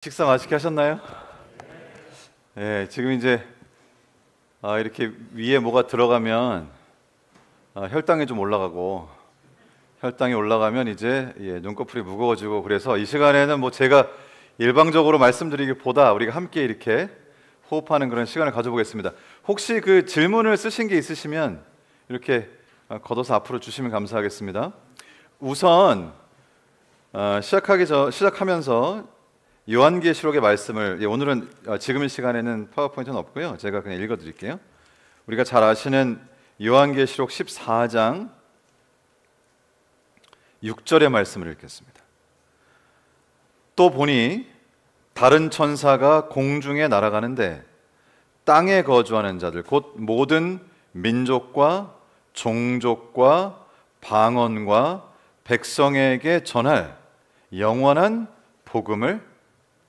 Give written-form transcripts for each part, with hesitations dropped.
식사 맛있게 하셨나요? 네, 지금 이제 이렇게 위에 뭐가 들어가면 혈당이 좀 올라가고, 혈당이 올라가면 이제 눈꺼풀이 무거워지고, 그래서 이 시간에는 뭐 제가 일방적으로 말씀드리기보다 우리가 함께 이렇게 호흡하는 그런 시간을 가져보겠습니다. 혹시 그 질문을 쓰신 게 있으시면 이렇게 걷어서 앞으로 주시면 감사하겠습니다. 우선 시작하면서 요한계시록의 말씀을, 오늘은 지금 이 시간에는 파워포인트는 없고요, 제가 그냥 읽어드릴게요. 우리가 잘 아시는 요한계시록 14장 6절의 말씀을 읽겠습니다. 또 보니 다른 천사가 공중에 날아가는데 땅에 거주하는 자들 곧 모든 민족과 종족과 방언과 백성에게 전할 영원한 복음을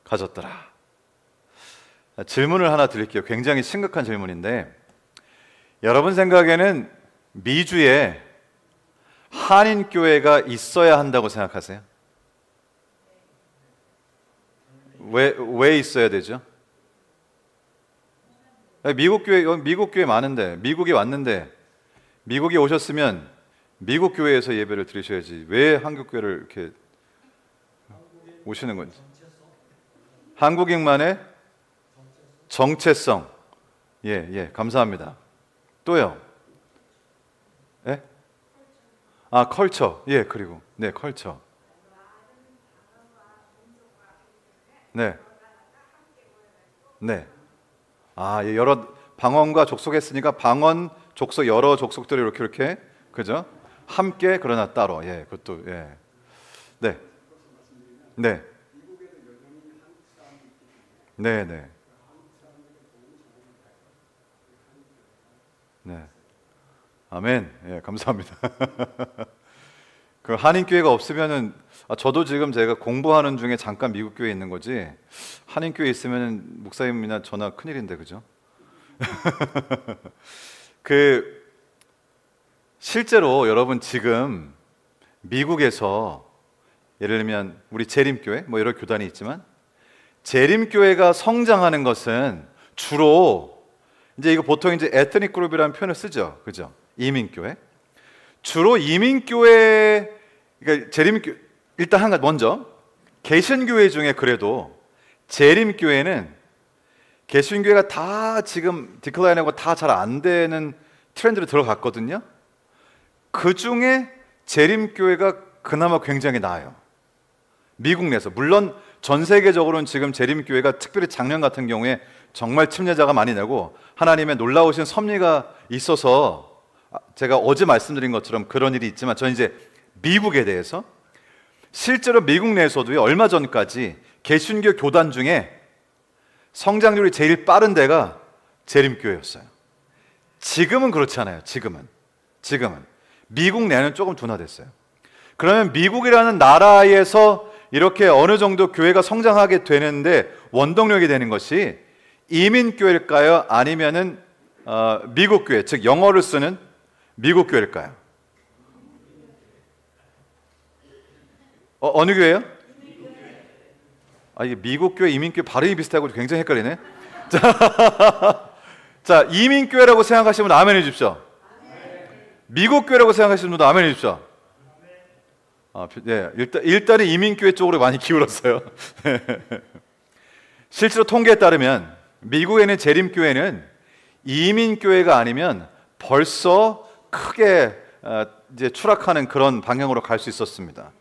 가졌더라. 질문을 하나 드릴게요. 굉장히 심각한 질문인데, 여러분 생각에는 미주에 한인교회가 있어야 한다고 생각하세요? 왜 있어야 되죠? 미국 교회 많은데, 미국에 왔는데, 미국에 오셨으면 미국 교회에서 예배를 드리셔야지 왜 한국 교회를 이렇게 오시는 건지. 한국인만의 정체성. 감사합니다. 또요. 예? 컬처. 그리고 컬처. 네. 여러 방언과 족속했으니까 방언, 족속, 여러 족속들이 이렇게 그죠? 함께 그러나 따로. 그것도 네. 아멘. 감사합니다. 그 한인교회가 없으면은, 저도 지금 제가 공부하는 중에 잠깐 미국 교회에 있는 거지, 한인교회에 있으면은 목사님이나 저나 큰일인데, 그죠? 실제로 여러분 지금 미국에서 예를 들면 우리 재림교회 뭐 여러 교단이 있지만, 재림교회가 성장하는 것은 주로 이제 이거 보통 이제 에트닉 그룹이라는 표현을 쓰죠, 그죠? 이민교회. 주로 이민교회, 그러니까 재림교, 일단 한 가지 먼저 개신교회 중에 그래도 재림교회는 개신교회가 다 지금 디클라인하고 다 잘 안 되는 트렌드로 들어갔거든요. 그 중에 재림교회가 그나마 굉장히 나아요, 미국 내에서. 물론 전 세계적으로는 지금 재림교회가, 특별히 작년 같은 경우에 정말 침례자가 많이 되고 하나님의 놀라우신 섭리가 있어서, 제가 어제 말씀드린 것처럼 그런 일이 있지만, 저는 이제 미국에 대해서, 실제로 미국 내에서도요, 얼마 전까지 개신교 교단 중에 성장률이 제일 빠른 데가 재림교회였어요. 지금은 그렇지 않아요. 지금은 미국 내는 조금 둔화됐어요. 그러면 미국이라는 나라에서 이렇게 어느 정도 교회가 성장하게 되는데 원동력이 되는 것이 이민교회일까요? 아니면은 미국 교회, 즉 영어를 쓰는 미국 교회일까요? 어느 교회요? 이게 미국 교회, 이민교회 발음이 비슷하고 굉장히 헷갈리네. 자, 이민교회라고 생각하시는 분 아멘 해주십시오. 미국 교회라고 생각하시는 분도 아멘 해주십시오. 일단은 이민교회 쪽으로 많이 기울었어요. 실제로 통계에 따르면 미국에 있는 재림교회는 이민교회가 아니면 벌써 크게 이제 추락하는 그런 방향으로 갈 수 있었습니다.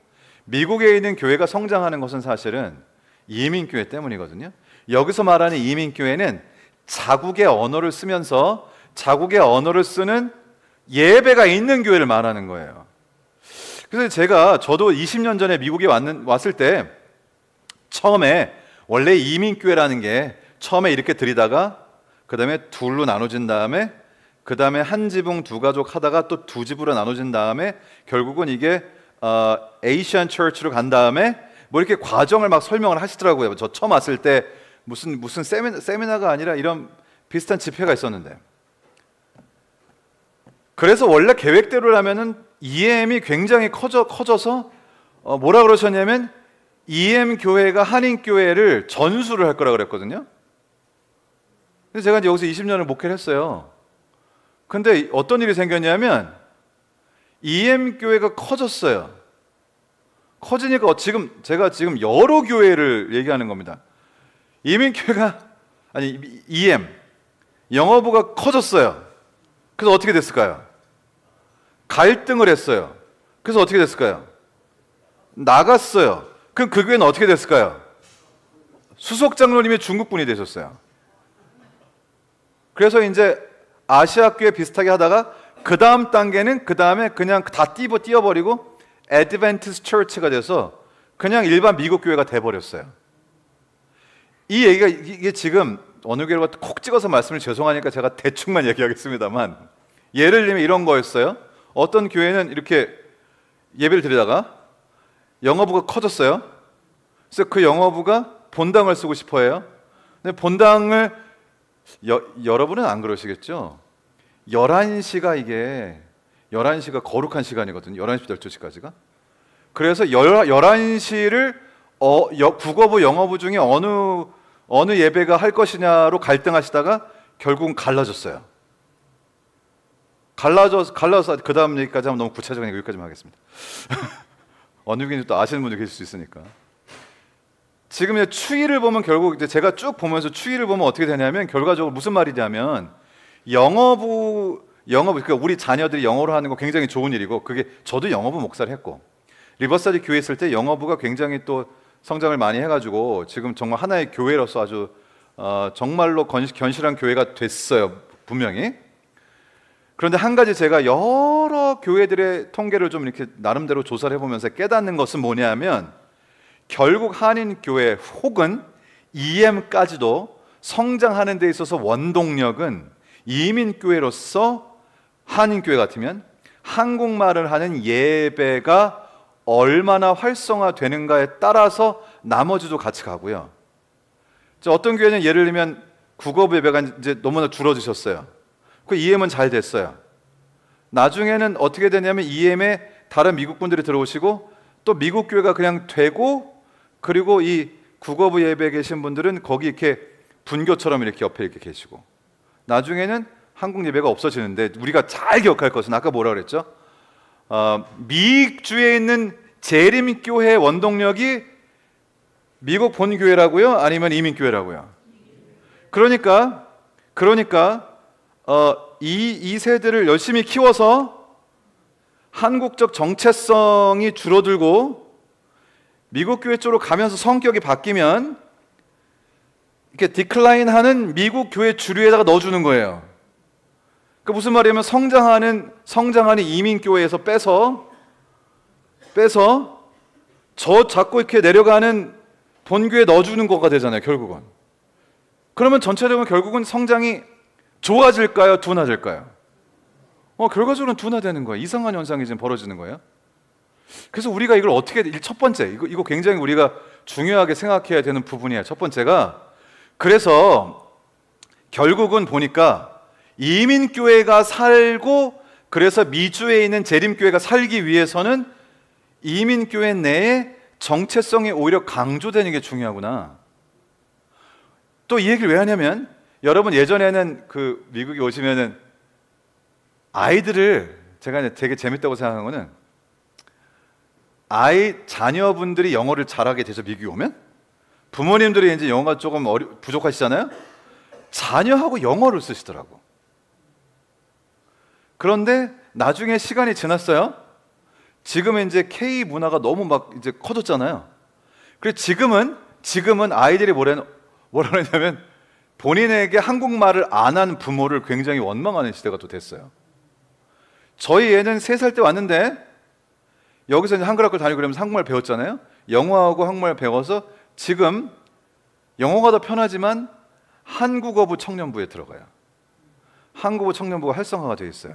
미국에 있는 교회가 성장하는 것은 사실은 이민교회 때문이거든요. 여기서 말하는 이민교회는 자국의 언어를 쓰면서 자국의 언어를 쓰는 예배가 있는 교회를 말하는 거예요. 그래서 저도 20년 전에 미국에 왔을 때 처음에 원래 이민교회라는 게 처음에 이렇게 들이다가 그 다음에 둘로 나눠진 다음에 그 다음에 한 지붕 두 가족 하다가 또 두 집으로 나눠진 다음에 결국은 이게 에이시안 처치로 간 다음에 뭐 이렇게 과정을 막 설명을 하시더라고요. 저 처음 왔을 때 무슨 세미나가 아니라 이런 비슷한 집회가 있었는데, 그래서 원래 계획대로라면은 EM이 굉장히 커져서 뭐라 그러셨냐면 EM 교회가 한인 교회를 전수를 할 거라 그랬거든요. 그래서 제가 이제 여기서 20년을 목회를 했어요. 근데 어떤 일이 생겼냐면 EM 교회가 커졌어요. 커지니까 제가 지금 여러 교회를 얘기하는 겁니다. EM 영어부가 커졌어요. 그래서 어떻게 됐을까요? 갈등을 했어요. 그래서 어떻게 됐을까요? 나갔어요. 그럼 그 교회는 어떻게 됐을까요? 수석 장로님이 중국 분이 되셨어요. 그래서 이제 아시아 교회 비슷하게 하다가 그 다음 단계는 그 다음에 그냥 다 띄워버리고 애드벤티스트 처치가 돼서 그냥 일반 미국 교회가 돼버렸어요. 이 얘기가 이게 지금 어느 교회가 콕 찍어서 말씀을 죄송하니까 제가 대충만 얘기하겠습니다만, 예를 들면 이런 거였어요. 어떤 교회는 이렇게 예배를 드리다가 영어부가 커졌어요. 그래서 그 영어부가 본당을 쓰고 싶어 해요. 근데 본당을 여러분은 안 그러시겠죠? 11시가 거룩한 시간이거든요. 11시부터 12시까지가. 그래서 11시를 국어부, 영어부 중에 어느 예배가 할 것이냐로 갈등하시다가 결국은 갈라졌어요. 갈라서 그 다음 얘기까지 하면 너무 구체적이니까 여기까지만 하겠습니다. 어느 교인지 또 아시는 분들 계실 수 있으니까. 지금 이제 추이를 보면 결국 이제 제가 쭉 보면서 추이를 보면 어떻게 되냐면 결과적으로 무슨 말이냐면 영어부 그러니까 우리 자녀들이 영어로 하는 거 굉장히 좋은 일이고, 그게 저도 영어부 목사를 했고 리버사이드 교회 있을 때 영어부가 굉장히 또 성장을 많이 해가지고 지금 정말 하나의 교회로서 아주 정말로 견실한 교회가 됐어요, 분명히. 그런데 한 가지 제가 여러 교회들의 통계를 좀 이렇게 나름대로 조사를 해보면서 깨닫는 것은 뭐냐면 결국 한인교회 혹은 EM까지도 성장하는 데 있어서 원동력은 이민교회로서 한인교회 같으면 한국말을 하는 예배가 얼마나 활성화되는가에 따라서 나머지도 같이 가고요. 어떤 교회는 예를 들면 국어부 예배가 이제 너무나 줄어드셨어요. 그 EM은 잘 됐어요. 나중에는 어떻게 되냐면 EM에 다른 미국 분들이 들어오시고 또 미국 교회가 그냥 되고, 그리고 이 국어부 예배에 계신 분들은 거기 이렇게 분교처럼 이렇게 옆에 이렇게 계시고, 나중에는 한국 예배가 없어지는데 우리가 잘 기억할 것은 아까 뭐라 그랬죠? 미주에 있는 재림교회 원동력이 미국 본교회라고요? 아니면 이민교회라고요? 그러니까 이 세대를 열심히 키워서 한국적 정체성이 줄어들고 미국 교회 쪽으로 가면서 성격이 바뀌면 이렇게 디클라인하는 미국 교회 주류에다가 넣어주는 거예요. 그 무슨 말이냐면 성장하는 이민 교회에서 빼서 저 자꾸 이렇게 내려가는 본교에 넣어주는 거가 되잖아요, 결국은. 그러면 전체적으로 결국은 성장이 좋아질까요, 둔화될까요? 결과적으로는 둔화되는 거예요. 이상한 현상이 지금 벌어지는 거예요. 그래서 우리가 이걸 어떻게, 첫 번째, 이거 굉장히 우리가 중요하게 생각해야 되는 부분이에요. 첫 번째가, 그래서 결국은 보니까 이민교회가 살고, 그래서 미주에 있는 재림교회가 살기 위해서는 이민교회 내에 정체성이 오히려 강조되는 게 중요하구나. 또 이 얘기를 왜 하냐면, 여러분 예전에는 그 미국에 오시면은 아이들을, 제가 되게 재밌다고 생각하는 거는, 자녀분들이 영어를 잘하게 돼서 미국에 오면 부모님들이 이제 영어가 조금 부족하시잖아요. 자녀하고 영어를 쓰시더라고. 그런데 나중에 시간이 지났어요. 지금은 이제 K 문화가 너무 막 이제 커졌잖아요. 그래서 지금은 아이들이 뭐라 그러냐면 본인에게 한국말을 안 한 부모를 굉장히 원망하는 시대가 또 됐어요. 저희 애는 3살 때 왔는데 여기서 이제 한글 학교 다니고 그러면서 한국말 배웠잖아요. 영어하고 한국말 배워서 지금 영어가 더 편하지만 한국어부 청년부에 들어가요. 한국어 청년부가 활성화가 되어 있어요.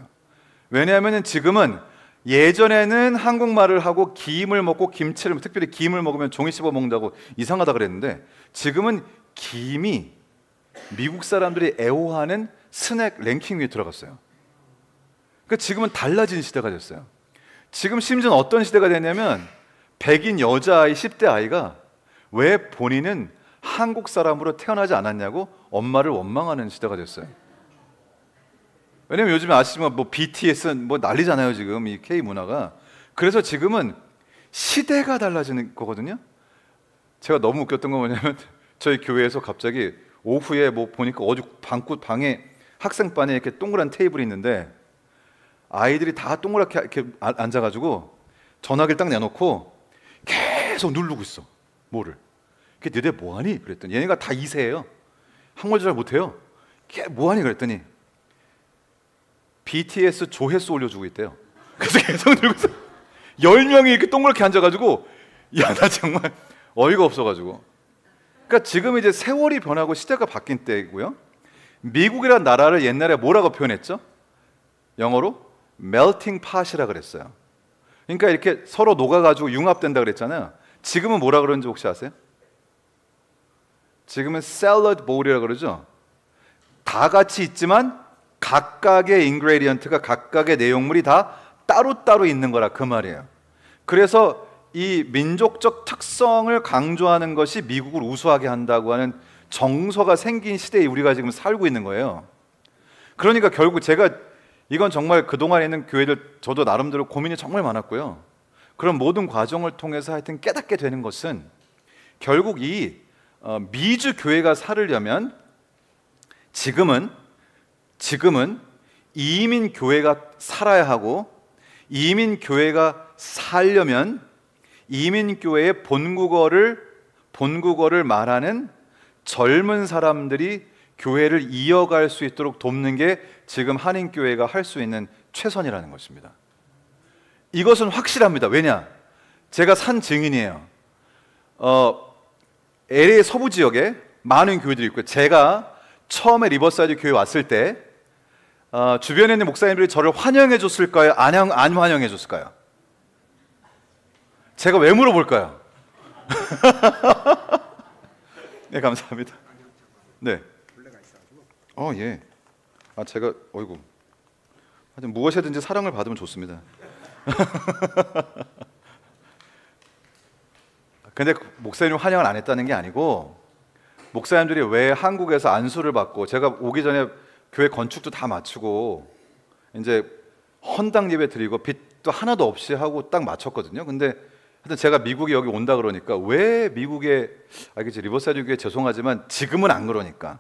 왜냐하면 지금은, 예전에는 한국말을 하고 김을 먹고 김치를, 특별히 김을 먹으면 종이 씹어 먹는다고 이상하다 그랬는데, 지금은 김이 미국 사람들이 애호하는 스낵 랭킹 위에 들어갔어요. 그러니까 지금은 달라진 시대가 됐어요. 지금 심지어 어떤 시대가 됐냐면 백인 여자아이 10대 아이가 왜 본인은 한국 사람으로 태어나지 않았냐고 엄마를 원망하는 시대가 됐어요. 왜냐면 요즘에 아시지만 뭐 BTS 뭐 난리잖아요, 지금 이 K 문화가. 그래서 지금은 시대가 달라지는 거거든요. 제가 너무 웃겼던 건 뭐냐면 저희 교회에서 갑자기 오후에 뭐 보니까 어디 방에 학생반에 이렇게 동그란 테이블이 있는데 아이들이 다 동그랗게 이렇게 앉아가지고 전화기를 딱 내놓고 계속 누르고 있어. 뭐를? 너네 뭐하니? 그랬더니 얘네가 다 2세예요. 한국말 잘 못해요. 뭐하니? 그랬더니 BTS 조회수 올려주고 있대요. 그래서 계속 누르고 있어. 10명이 이렇게 동그랗게 앉아가지고 야, 나 정말 어이가 없어가지고. 그러니까 지금 이제 세월이 변하고 시대가 바뀐 때이고요. 미국이라는 나라를 옛날에 뭐라고 표현했죠? 영어로 melting pot이라 그랬어요. 그러니까 이렇게 서로 녹아가지고 융합된다 그랬잖아요. 지금은 뭐라 그러는지 혹시 아세요? 지금은 샐러드 볼이라 그러죠. 다 같이 있지만 각각의 인그레디언트가 각각의 내용물이 다 따로따로 있는 거라 그 말이에요. 그래서 이 민족적 특성을 강조하는 것이 미국을 우수하게 한다고 하는 정서가 생긴 시대에 우리가 지금 살고 있는 거예요. 그러니까 결국 제가 이건 정말 그동안에 있는 교회들 저도 나름대로 고민이 정말 많았고요. 그런 모든 과정을 통해서 하여튼 깨닫게 되는 것은 결국 이 미주 교회가 살으려면 지금은 이민 교회가 살아야 하고, 이민 교회가 살려면 이민 교회의 본국어를 말하는 젊은 사람들이 교회를 이어갈 수 있도록 돕는 게 지금 한인교회가 할 수 있는 최선이라는 것입니다. 이것은 확실합니다. 왜냐? 제가 산 증인이에요. LA 서부 지역에 많은 교회들이 있고요. 제가 처음에 리버사이드 교회 왔을 때 주변에 있는 목사님들이 저를 환영해 줬을까요? 안 환영해 줬을까요? 제가 왜 물어볼까요? 네, 감사합니다. 네. 예. 제가 어이구. 하여튼 무엇이든지 사랑을 받으면 좋습니다. 근데 목사님 환영을 안 했다는 게 아니고, 목사님들이 왜 한국에서 안수를 받고, 제가 오기 전에 교회 건축도 다 마치고 이제 헌당 예배 드리고 빚도 하나도 없이 하고 딱 마쳤거든요. 근데 하여튼 제가 미국에 여기 온다 그러니까, 왜 미국에 알겠지, 리버사이드 교회 죄송하지만 지금은 안 그러니까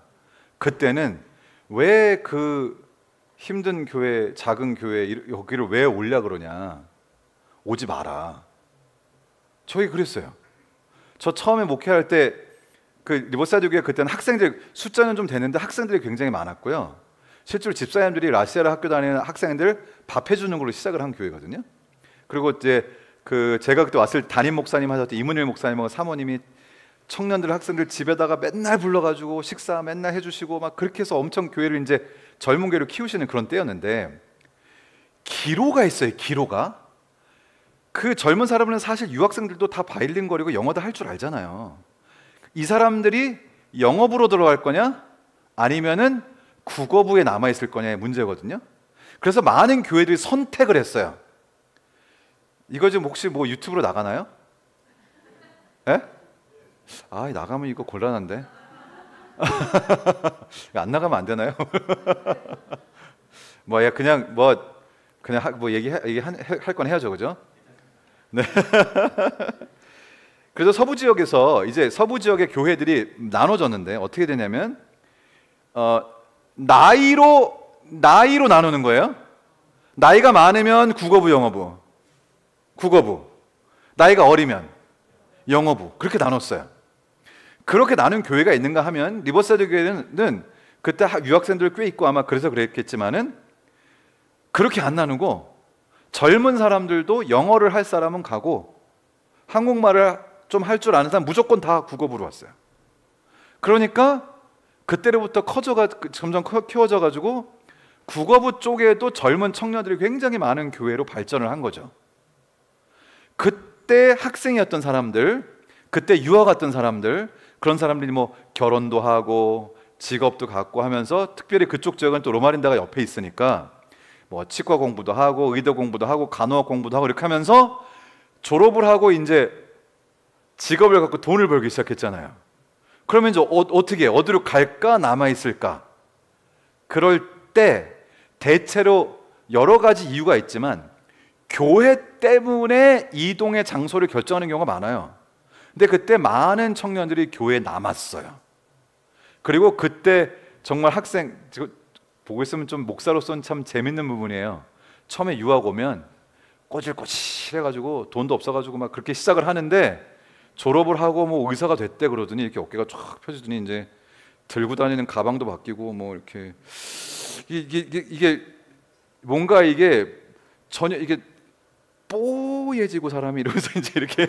그때는 왜 그 힘든 교회, 작은 교회 여기를 왜 오려 그러냐, 오지 마라. 저희 그랬어요. 저 처음에 목회할 때 그 리버사이드 교회 그때는 학생들 숫자는 좀 되는데 학생들이 굉장히 많았고요. 실제로 집사님들이 라시아라 학교 다니는 학생들 밥 해주는 걸로 시작을 한 교회거든요. 그리고 이제 제가 그때 왔을 담임 목사님 하셨던 이문일 목사님하고 사모님이 청년들, 학생들 집에다가 맨날 불러가지고 식사 맨날 해주시고 막 그렇게 해서 엄청 교회를 이제 젊은 교회로 키우시는 그런 때였는데, 기로가 있어요. 기로가. 그 젊은 사람은 사실 유학생들도 다 바일링거리고 영어도 할 줄 알잖아요. 이 사람들이 영어부로 들어갈 거냐 아니면은 국어부에 남아 있을 거냐의 문제거든요. 그래서 많은 교회들이 선택을 했어요. 이거 지금 혹시 뭐 유튜브로 나가나요? 예? 나가면 이거 곤란한데. 안 나가면 안 되나요? 그냥 얘기할 건 해야죠, 그죠? 네. 그래서 서부 지역에서 이제 서부 지역의 교회들이 나눠졌는데 어떻게 되냐면 나이로 나누는 거예요. 나이가 많으면 국어부, 영어부, 국어부. 나이가 어리면 영어부. 그렇게 나눴어요. 그렇게 나눈 교회가 있는가 하면 리버사이드 교회는 그때 유학생들 꽤 있고 아마 그래서 그랬겠지만은 그렇게 안 나누고 젊은 사람들도 영어를 할 사람은 가고 한국말을 좀 할 줄 아는 사람 무조건 다 국어부로 왔어요. 그러니까 그때로부터 점점 키워져 가지고 국어부 쪽에도 젊은 청년들이 굉장히 많은 교회로 발전을 한 거죠. 그때 학생이었던 사람들, 그때 유학 갔던 사람들, 그런 사람들이 뭐 결혼도 하고 직업도 갖고 하면서, 특별히 그쪽 지역은 또 로마린다가 옆에 있으니까 뭐 치과 공부도 하고 의대 공부도 하고 간호학 공부도 하고 이렇게 하면서 졸업을 하고 이제 직업을 갖고 돈을 벌기 시작했잖아요. 그러면 이제 어떻게 어디로 갈까 남아 있을까? 그럴 때 대체로 여러 가지 이유가 있지만 교회 때문에 이동의 장소를 결정하는 경우가 많아요. 근데 그때 많은 청년들이 교회에 남았어요. 그리고 그때 정말 학생, 보고 있으면 좀 목사로서는 참 재밌는 부분이에요. 처음에 유학 오면 꼬질꼬질해가지고 돈도 없어가지고 막 그렇게 시작을 하는데, 졸업을 하고 뭐 의사가 됐대 그러더니 이렇게 어깨가 쫙 펴지더니 이제 들고 다니는 가방도 바뀌고 뭐 이렇게 이게 뭔가 이게 전혀 이게 뽀얘지고 사람이 이러면서 이제 이렇게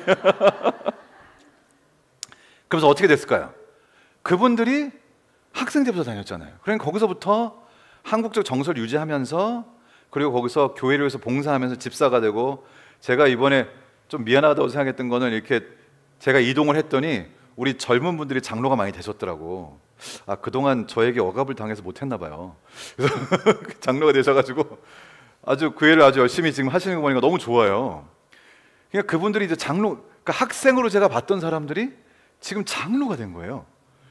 그러면서 어떻게 됐을까요? 그분들이 학생 때부터 다녔잖아요. 그러니까 거기서부터 한국적 정서를 유지하면서, 그리고 거기서 교회를 위해서 봉사하면서 집사가 되고, 제가 이번에 좀 미안하다고 생각했던 거는 이렇게 제가 이동을 했더니 우리 젊은 분들이 장로가 많이 되셨더라고. 아, 그동안 저에게 억압을 당해서 못했나 봐요. 그래서 장로가 되셔가지고 아주 교회를 아주 열심히 지금 하시는 거 보니까 너무 좋아요. 그러니까 그분들이 이제 그러니까 학생으로 제가 봤던 사람들이 지금 장로가 된 거예요.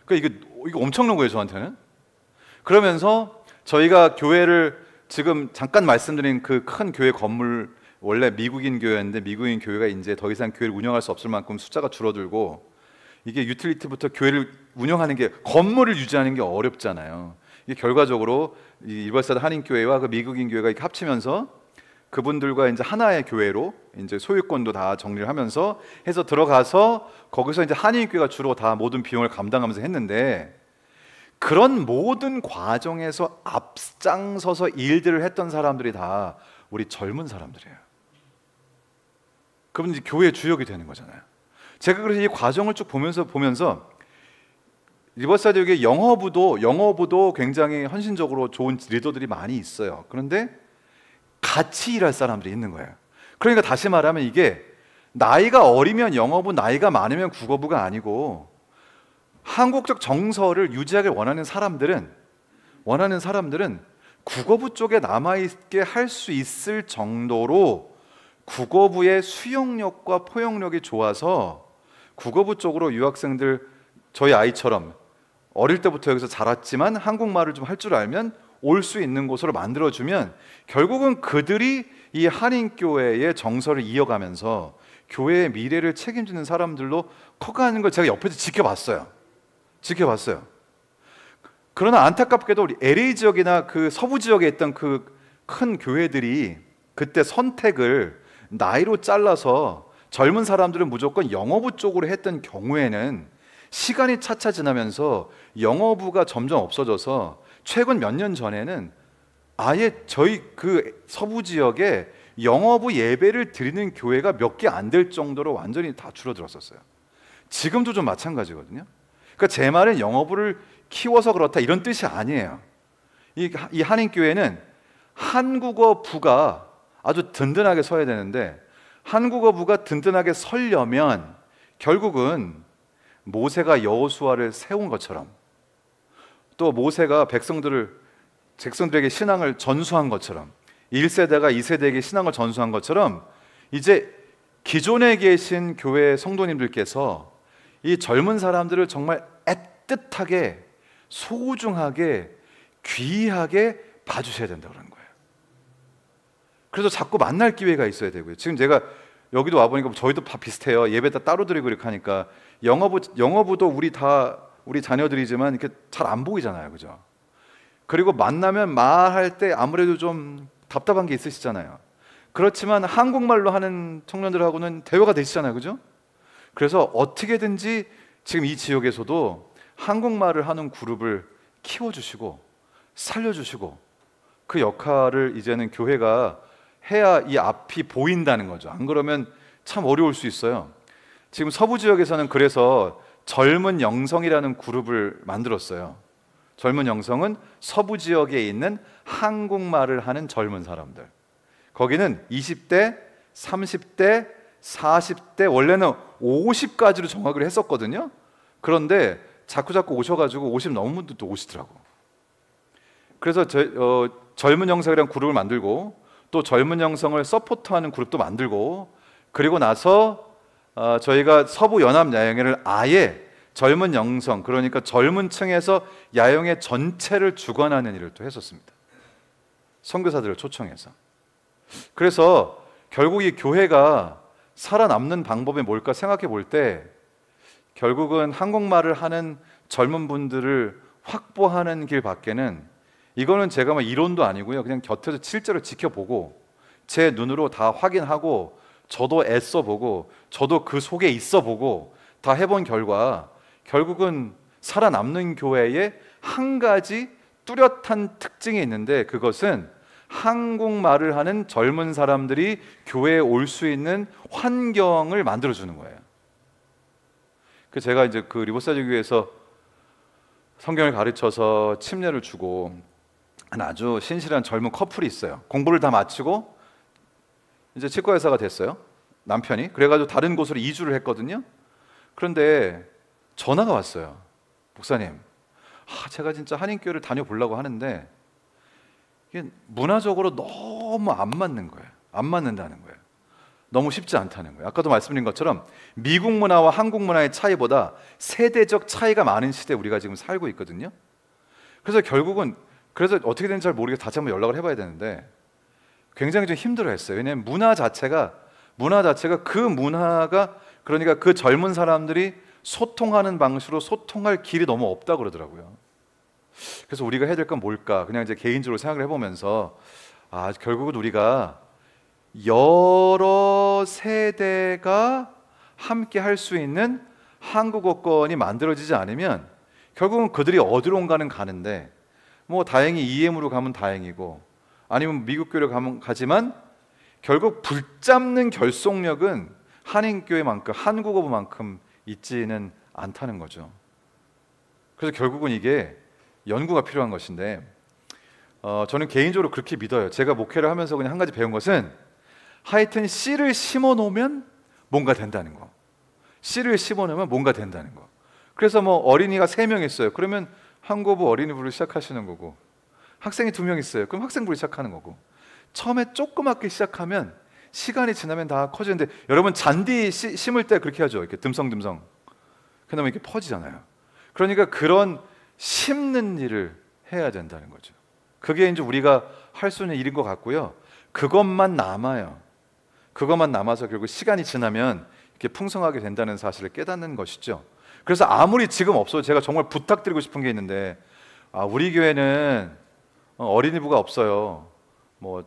그러니까 이게 엄청난 거예요, 저한테는. 그러면서 저희가 교회를 지금 잠깐 말씀드린 그 큰 교회 건물, 원래 미국인 교회였는데 미국인 교회가 이제 더 이상 교회를 운영할 수 없을 만큼 숫자가 줄어들고, 이게 유틸리티부터 교회를 운영하는 게, 건물을 유지하는 게 어렵잖아요. 이게 결과적으로 이 일발사드 한인교회와 그 미국인 교회가 이렇게 합치면서 그분들과 이제 하나의 교회로 이제 소유권도 다 정리를 하면서 해서 들어가서 거기서 이제 한인교회가 주로 다 모든 비용을 감당하면서 했는데, 그런 모든 과정에서 앞장서서 일들을 했던 사람들이 다 우리 젊은 사람들이에요. 그분들이 교회의 주역이 되는 거잖아요. 제가 그래서 이 과정을 쭉 보면서 리버사이드 여기 영어부도 굉장히 헌신적으로 좋은 리더들이 많이 있어요. 그런데 같이 일할 사람들이 있는 거예요. 그러니까 다시 말하면 이게 나이가 어리면 영어부, 나이가 많으면 국어부가 아니고, 한국적 정서를 유지하길 원하는 사람들은 국어부 쪽에 남아있게 할 수 있을 정도로 국어부의 수용력과 포용력이 좋아서, 국어부 쪽으로 유학생들, 저희 아이처럼 어릴 때부터 여기서 자랐지만 한국말을 좀 할 줄 알면 올 수 있는 곳으로 만들어주면, 결국은 그들이 이 한인교회의 정서를 이어가면서 교회의 미래를 책임지는 사람들로 커가는 걸 제가 옆에서 지켜봤어요. 그러나 안타깝게도 우리 LA 지역이나 그 서부 지역에 있던 그 큰 교회들이 그때 선택을 나이로 잘라서 젊은 사람들은 무조건 영어부 쪽으로 했던 경우에는, 시간이 차차 지나면서 영어부가 점점 없어져서 최근 몇 년 전에는 아예 저희 그 서부 지역에 영어부 예배를 드리는 교회가 몇 개 안 될 정도로 완전히 다 줄어들었었어요. 지금도 좀 마찬가지거든요. 그러니까 제 말은 영어부를 키워서 그렇다 이런 뜻이 아니에요. 이 한인교회는 한국어부가 아주 든든하게 서야 되는데, 한국어부가 든든하게 서려면 결국은 모세가 여호수아를 세운 것처럼, 또 모세가 백성들에게 신앙을 전수한 것처럼, 1세대가 2세대에게 신앙을 전수한 것처럼, 이제 기존에 계신 교회 성도님들께서 이 젊은 사람들을 정말 애틋하게, 소중하게, 귀하게 봐주셔야 된다고 그러는 거예요. 그래서 자꾸 만날 기회가 있어야 되고요. 지금 제가 여기도 와보니까 저희도 다 비슷해요. 예배 다 따로 드리고 이렇게 하니까 영어부도 우리 자녀들이지만 이렇게 잘 안 보이잖아요, 그죠? 그리고 만나면 말할 때 아무래도 좀 답답한 게 있으시잖아요. 그렇지만 한국말로 하는 청년들하고는 대화가 되시잖아요, 그죠? 그래서 어떻게든지 지금 이 지역에서도 한국말을 하는 그룹을 키워주시고 살려주시고, 그 역할을 이제는 교회가 해야 이 앞이 보인다는 거죠. 안 그러면 참 어려울 수 있어요. 지금 서부 지역에서는 그래서 젊은 영성이라는 그룹을 만들었어요. 젊은 영성은 서부 지역에 있는 한국말을 하는 젊은 사람들. 거기는 20대, 30대, 40대, 원래는 50까지로 정확을 했었거든요. 그런데 자꾸 오셔가지고 50 넘은 분들도 오시더라고. 그래서 젊은 영성이라는 그룹을 만들고, 또 젊은 영성을 서포트하는 그룹도 만들고, 그리고 나서 저희가 서부 연합 야영회를 아예 젊은 영성, 그러니까 젊은 층에서 야영회 전체를 주관하는 일을 또 했었습니다. 선교사들을 초청해서. 그래서 결국 이 교회가 살아남는 방법이 뭘까 생각해 볼 때 결국은 한국말을 하는 젊은 분들을 확보하는 길 밖에는, 이거는 제가 뭐 이론도 아니고요, 그냥 곁에서 실제로 지켜보고 제 눈으로 다 확인하고 저도 애써보고 저도 그 속에 있어보고 다 해본 결과 결국은 살아남는 교회에 한 가지 뚜렷한 특징이 있는데, 그것은 한국말을 하는 젊은 사람들이 교회에 올 수 있는 환경을 만들어주는 거예요. 그 제가 이제 그 리버사이드 교회에서 성경을 가르쳐서 침례를 주고 아주 신실한 젊은 커플이 있어요. 공부를 다 마치고 이제 치과 의사가 됐어요, 남편이. 그래가지고 다른 곳으로 이주를 했거든요. 그런데 전화가 왔어요. 목사님, 제가 진짜 한인교회를 다녀보려고 하는데 이게 문화적으로 너무 안 맞는 거예요. 안 맞는다는 거예요. 너무 쉽지 않다는 거예요. 아까도 말씀드린 것처럼 미국 문화와 한국 문화의 차이보다 세대적 차이가 많은 시대에 우리가 지금 살고 있거든요. 그래서 결국은 그래서 어떻게 되는지 잘 모르겠어서 다시 한번 연락을 해봐야 되는데 굉장히 좀 힘들어했어요. 왜냐하면 문화 자체가 그 문화가, 그러니까 그 젊은 사람들이 소통하는 방식으로 소통할 길이 너무 없다 그러더라고요. 그래서 우리가 해야 될 건 뭘까? 그냥 이제 개인적으로 생각을 해보면서 결국은 우리가 여러 세대가 함께 할 수 있는 한국어권이 만들어지지 않으면 결국은 그들이 어디론가는 가는데, 뭐 다행히 EM으로 가면 다행이고 아니면 미국 교회로 가지만 결국 붙잡는 결속력은 한인교회만큼, 한국어만큼 있지는 않다는 거죠. 그래서 결국은 이게 연구가 필요한 것인데, 저는 개인적으로 그렇게 믿어요. 제가 목회를 하면서 그냥 한 가지 배운 것은 하여튼 씨를 심어 놓으면 뭔가 된다는 거. 씨를 심어 놓으면 뭔가 된다는 거. 그래서 뭐 어린이가 3명 있어요. 그러면 한국어 어린이부를 시작하시는 거고, 학생이 2명 있어요. 그럼 학생부를 시작하는 거고, 처음에 조그맣게 시작하면 시간이 지나면 다 커지는데, 여러분 잔디 심을 때 그렇게 하죠. 이렇게 듬성듬성. 그러면 이렇게 퍼지잖아요. 그러니까 그런 심는 일을 해야 된다는 거죠. 그게 이제 우리가 할 수 있는 일인 것 같고요. 그것만 남아요. 그것만 남아서 결국 시간이 지나면 이렇게 풍성하게 된다는 사실을 깨닫는 것이죠. 그래서 아무리 지금 없어도 제가 정말 부탁드리고 싶은 게 있는데, 우리 교회는 어린이부가 없어요, 뭐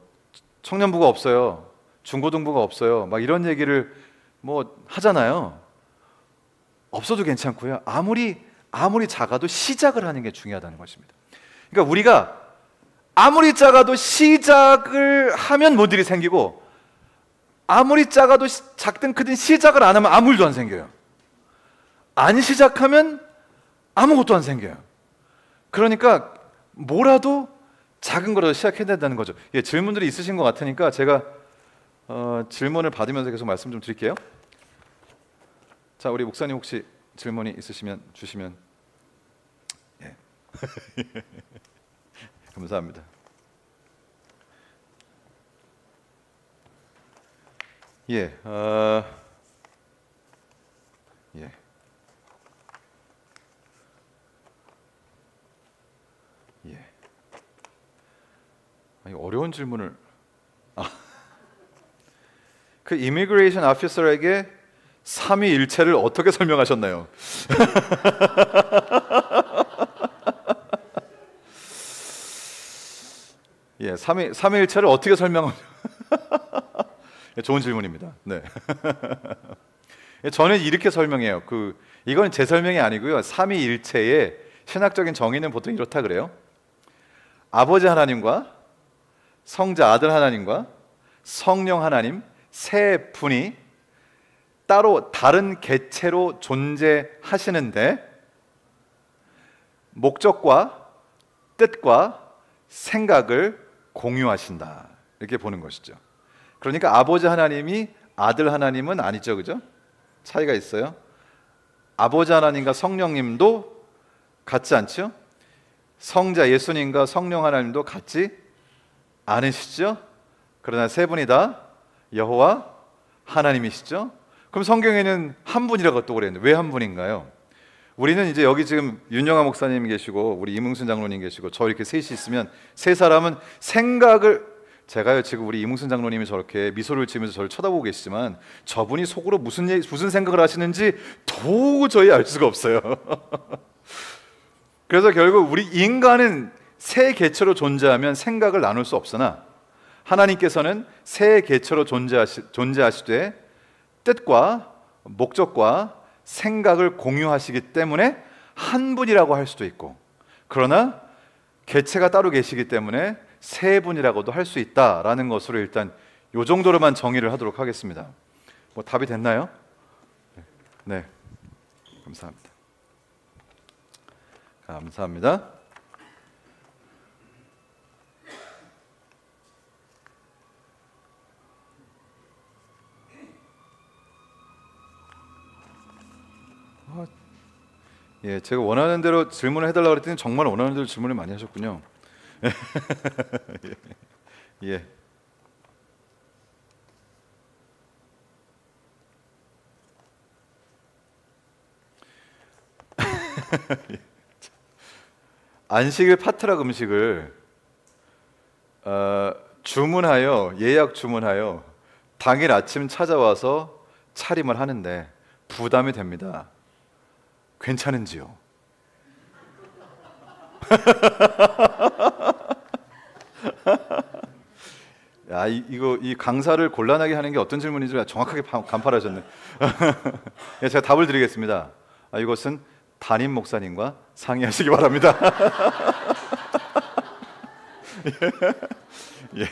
청년부가 없어요, 중고등부가 없어요, 막 이런 얘기를 뭐 하잖아요. 없어도 괜찮고요. 아무리 작아도 시작을 하는 게 중요하다는 것입니다. 그러니까 우리가 아무리 작아도 시작을 하면 뭔 일이 생기고, 아무리 작아도 작든 크든 시작을 안 하면 아무 일도 안 생겨요. 안 시작하면 아무것도 안 생겨요. 그러니까 뭐라도 작은 거라도 시작해야 된다는 거죠. 질문들이 있으신 것 같으니까 제가 질문을 받으면서 계속 말씀 좀 드릴게요. 자, 우리 목사님 혹시 질문이 있으시면 주시면. 예. 감사합니다. 예, 예. 예. 어려운 질문을. 그 이미그레이션 오피서에게 삼위일체를 어떻게 설명하셨나요? 예, 삼위일체를 어떻게 설명하죠? 좋은 질문입니다. 네. 저는 이렇게 설명해요. 이건 제 설명이 아니고요. 삼위일체의 신학적인 정의는 보통 이렇다 그래요. 아버지 하나님과 성자 아들 하나님과 성령 하나님 세 분이 따로 다른 개체로 존재하시는데 목적과 뜻과 생각을 공유하신다, 이렇게 보는 것이죠. 그러니까 아버지 하나님이 아들 하나님은 아니죠, 그죠? 차이가 있어요. 아버지 하나님과 성령님도 같지 않죠? 성자 예수님과 성령 하나님도 같지 않으시죠? 그러나 세 분이 다 여호와 하나님이시죠? 그럼 성경에는 한 분이라고 또 그랬는데 왜 한 분인가요? 우리는 이제 여기 지금 윤영아 목사님 계시고 우리 이문순 장로님 계시고 저 이렇게 셋이 있으면 세 사람은 생각을, 제가요 지금 우리 이문순 장로님이 저렇게 미소를 지으면서 저를 쳐다보고 계시지만 저분이 속으로 무슨 생각을 하시는지 도저히 알 수가 없어요. 그래서 결국 우리 인간은 세 개체로 존재하면 생각을 나눌 수 없으나 하나님께서는 세 개체로 존재하시되 뜻과 목적과 생각을 공유하시기 때문에 한 분이라고 할 수도 있고, 그러나 개체가 따로 계시기 때문에 세 분이라고도 할 수 있다라는 것으로 일단 이 정도로만 정의를 하도록 하겠습니다. 뭐 답이 됐나요? 네, 감사합니다. 감사합니다. 예, 제가 원하는 대로 질문을 해달라고 그랬더니 정말 원하는 대로 질문을 많이 하셨군요. 예. 안식일 파트락 음식을 주문하여 예약 주문하여 당일 아침 찾아와서 차림을 하는데 부담이 됩니다. 괜찮은지요? 야, 이 강사를 곤란하게 하는 게 어떤 질문인지 정확하게 간파하셨네. 예, 제가 답을 드리겠습니다. 이것은 담임 목사님과 상의하시기 바랍니다. 예.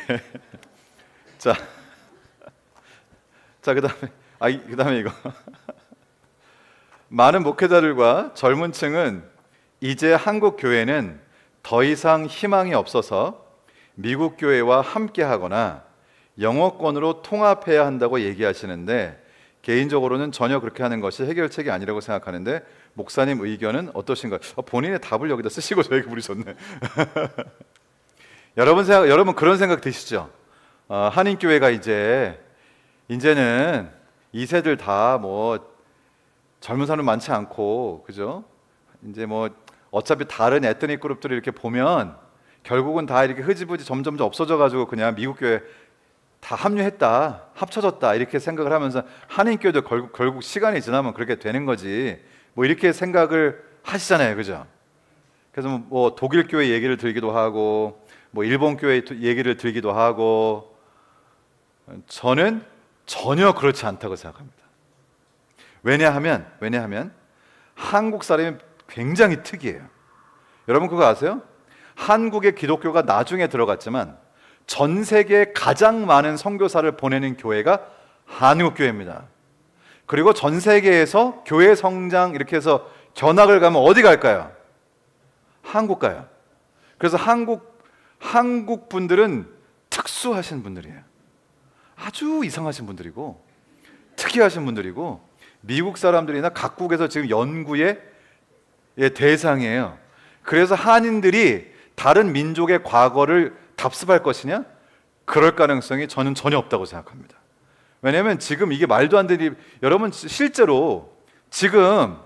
자, 그다음에 이거. 많은 목회자들과 젊은 층은 이제 한국 교회는 더 이상 희망이 없어서 미국 교회와 함께하거나 영어권으로 통합해야 한다고 얘기하시는데 개인적으로는 전혀 그렇게 하는 것이 해결책이 아니라고 생각하는데 목사님 의견은 어떠신가요? 본인의 답을 여기다 쓰시고 저에게 물으셨네. 여러분 그런 생각 드시죠? 한인교회가 이제는 2세들 다 뭐 젊은 사람 많지 않고, 그죠? 이제 뭐 어차피 다른 에트닉 그룹들이 이렇게 보면 결국은 다 이렇게 흐지부지 점점 없어져 가지고 그냥 미국 교회 다 합류했다, 합쳐졌다 이렇게 생각을 하면서 한인교회도 결국 시간이 지나면 그렇게 되는 거지 뭐 이렇게 생각을 하시잖아요, 그죠? 그래서 뭐 독일 교회 얘기를 들기도 하고 뭐 일본 교회 얘기를 들기도 하고, 저는 전혀 그렇지 않다고 생각합니다. 왜냐하면 한국 사람이 굉장히 특이해요. 여러분 그거 아세요? 한국의 기독교가 나중에 들어갔지만 전 세계에 가장 많은 선교사를 보내는 교회가 한국교회입니다. 그리고 전 세계에서 교회 성장 이렇게 해서 견학을 가면 어디 갈까요? 한국 가요. 그래서 한국 분들은 특수하신 분들이에요. 아주 이상하신 분들이고 특이하신 분들이고 미국 사람들이나 각국에서 지금 연구의 대상이에요. 그래서 한인들이 다른 민족의 과거를 답습할 것이냐? 그럴 가능성이 저는 전혀 없다고 생각합니다. 왜냐하면 지금 이게 말도 안 되는, 여러분 실제로 지금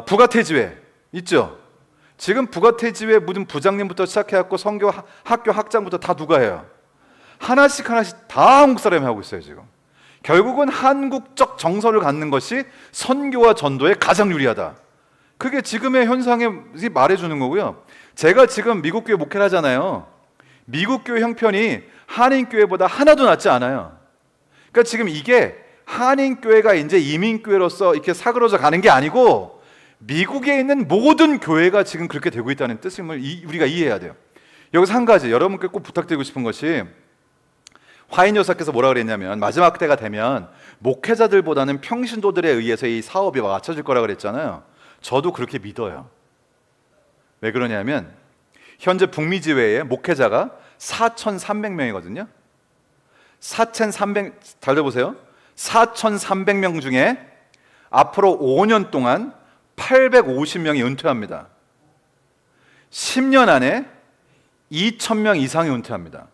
부가태지회 있죠? 지금 부가태지회 모든 부장님부터 시작해갖고 선교 학교 학장부터 다 누가 해요? 하나씩 다 한국 사람이 하고 있어요. 지금 결국은 한국적 정서를 갖는 것이 선교와 전도에 가장 유리하다. 그게 지금의 현상에 말해주는 거고요. 제가 지금 미국 교회 목회를 하잖아요. 미국 교회 형편이 한인 교회보다 하나도 낫지 않아요. 그러니까 지금 이게 한인 교회가 이제 이민 교회로서 이렇게 사그러져 가는 게 아니고 미국에 있는 모든 교회가 지금 그렇게 되고 있다는 뜻임을 우리가 이해해야 돼요. 여기서 한 가지 여러분께 꼭 부탁드리고 싶은 것이, 화인 여사께서 뭐라 그랬냐면 마지막 때가 되면 목회자들보다는 평신도들에 의해서 이 사업이 맞춰질 거라 그랬잖아요. 저도 그렇게 믿어요. 왜 그러냐면 현재 북미 지회에 목회자가 4,300명이거든요. 4,300, 잘 들어보세요. 4,300명 중에 앞으로 5년 동안 850명이 은퇴합니다. 10년 안에 2,000명 이상이 은퇴합니다.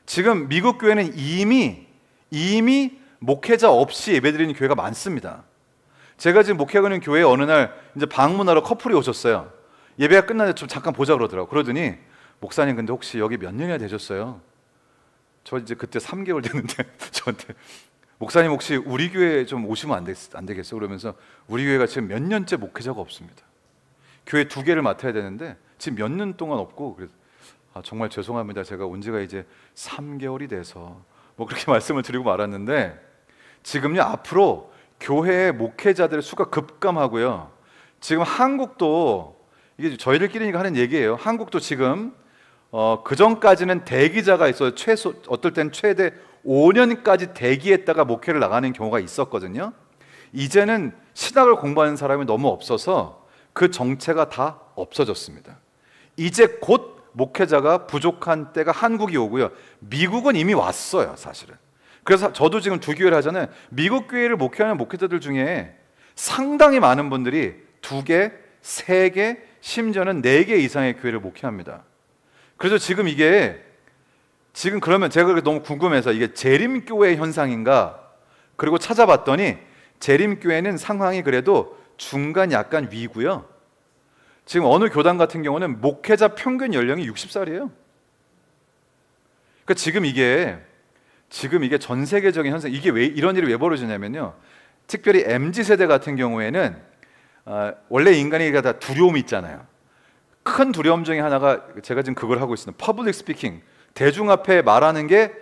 지금 미국 교회는 이미 목회자 없이 예배드리는 교회가 많습니다. 제가 지금 목회하는 교회에 어느 날 이제 방문하러 커플이 오셨어요. 예배가 끝나는데 좀 잠깐 보자 그러더라고. 그러더니 목사님 근데 혹시 여기 몇 년이나 되셨어요? 저 이제 그때 3개월 됐는데 저한테 목사님 혹시 우리 교회 좀 오시면 안 되겠어요? 그러면서 우리 교회가 지금 몇 년째 목회자가 없습니다. 교회 2개를 맡아야 되는데 지금 몇 년 동안 없고 그래서 정말 죄송합니다. 제가 온 지가 이제 3개월이 돼서 뭐 그렇게 말씀을 드리고 말았는데 지금요 앞으로 교회의 목회자들의 수가 급감하고요. 지금 한국도 이게 저희들끼리 하는 얘기예요. 한국도 지금 그 전까지는 대기자가 있어요. 최소 어떨 땐 최대 5년까지 대기했다가 목회를 나가는 경우가 있었거든요. 이제는 신학을 공부하는 사람이 너무 없어서 그 정체가 다 없어졌습니다. 이제 곧 목회자가 부족한 때가 한국이 오고요. 미국은 이미 왔어요, 사실은. 그래서 저도 지금 2교회를 하잖아요. 미국 교회를 목회하는 목회자들 중에 상당히 많은 분들이 2개, 3개, 심지어는 4개 이상의 교회를 목회합니다. 그래서 지금 그러면 제가 너무 궁금해서 이게 재림교회 현상인가? 그리고 찾아봤더니 재림교회는 상황이 그래도 중간 약간 위고요. 지금 어느 교단 같은 경우는 목회자 평균 연령이 60살이에요. 그러니까 지금 이게 전 세계적인 현상, 이게 왜 이런 일이 왜 벌어지냐면요. 특별히 MZ세대 같은 경우에는 원래 인간이 다 두려움이 있잖아요. 큰 두려움 중에 하나가 제가 지금 그걸 하고 있습니다. 퍼블릭 스피킹, 대중 앞에 말하는 게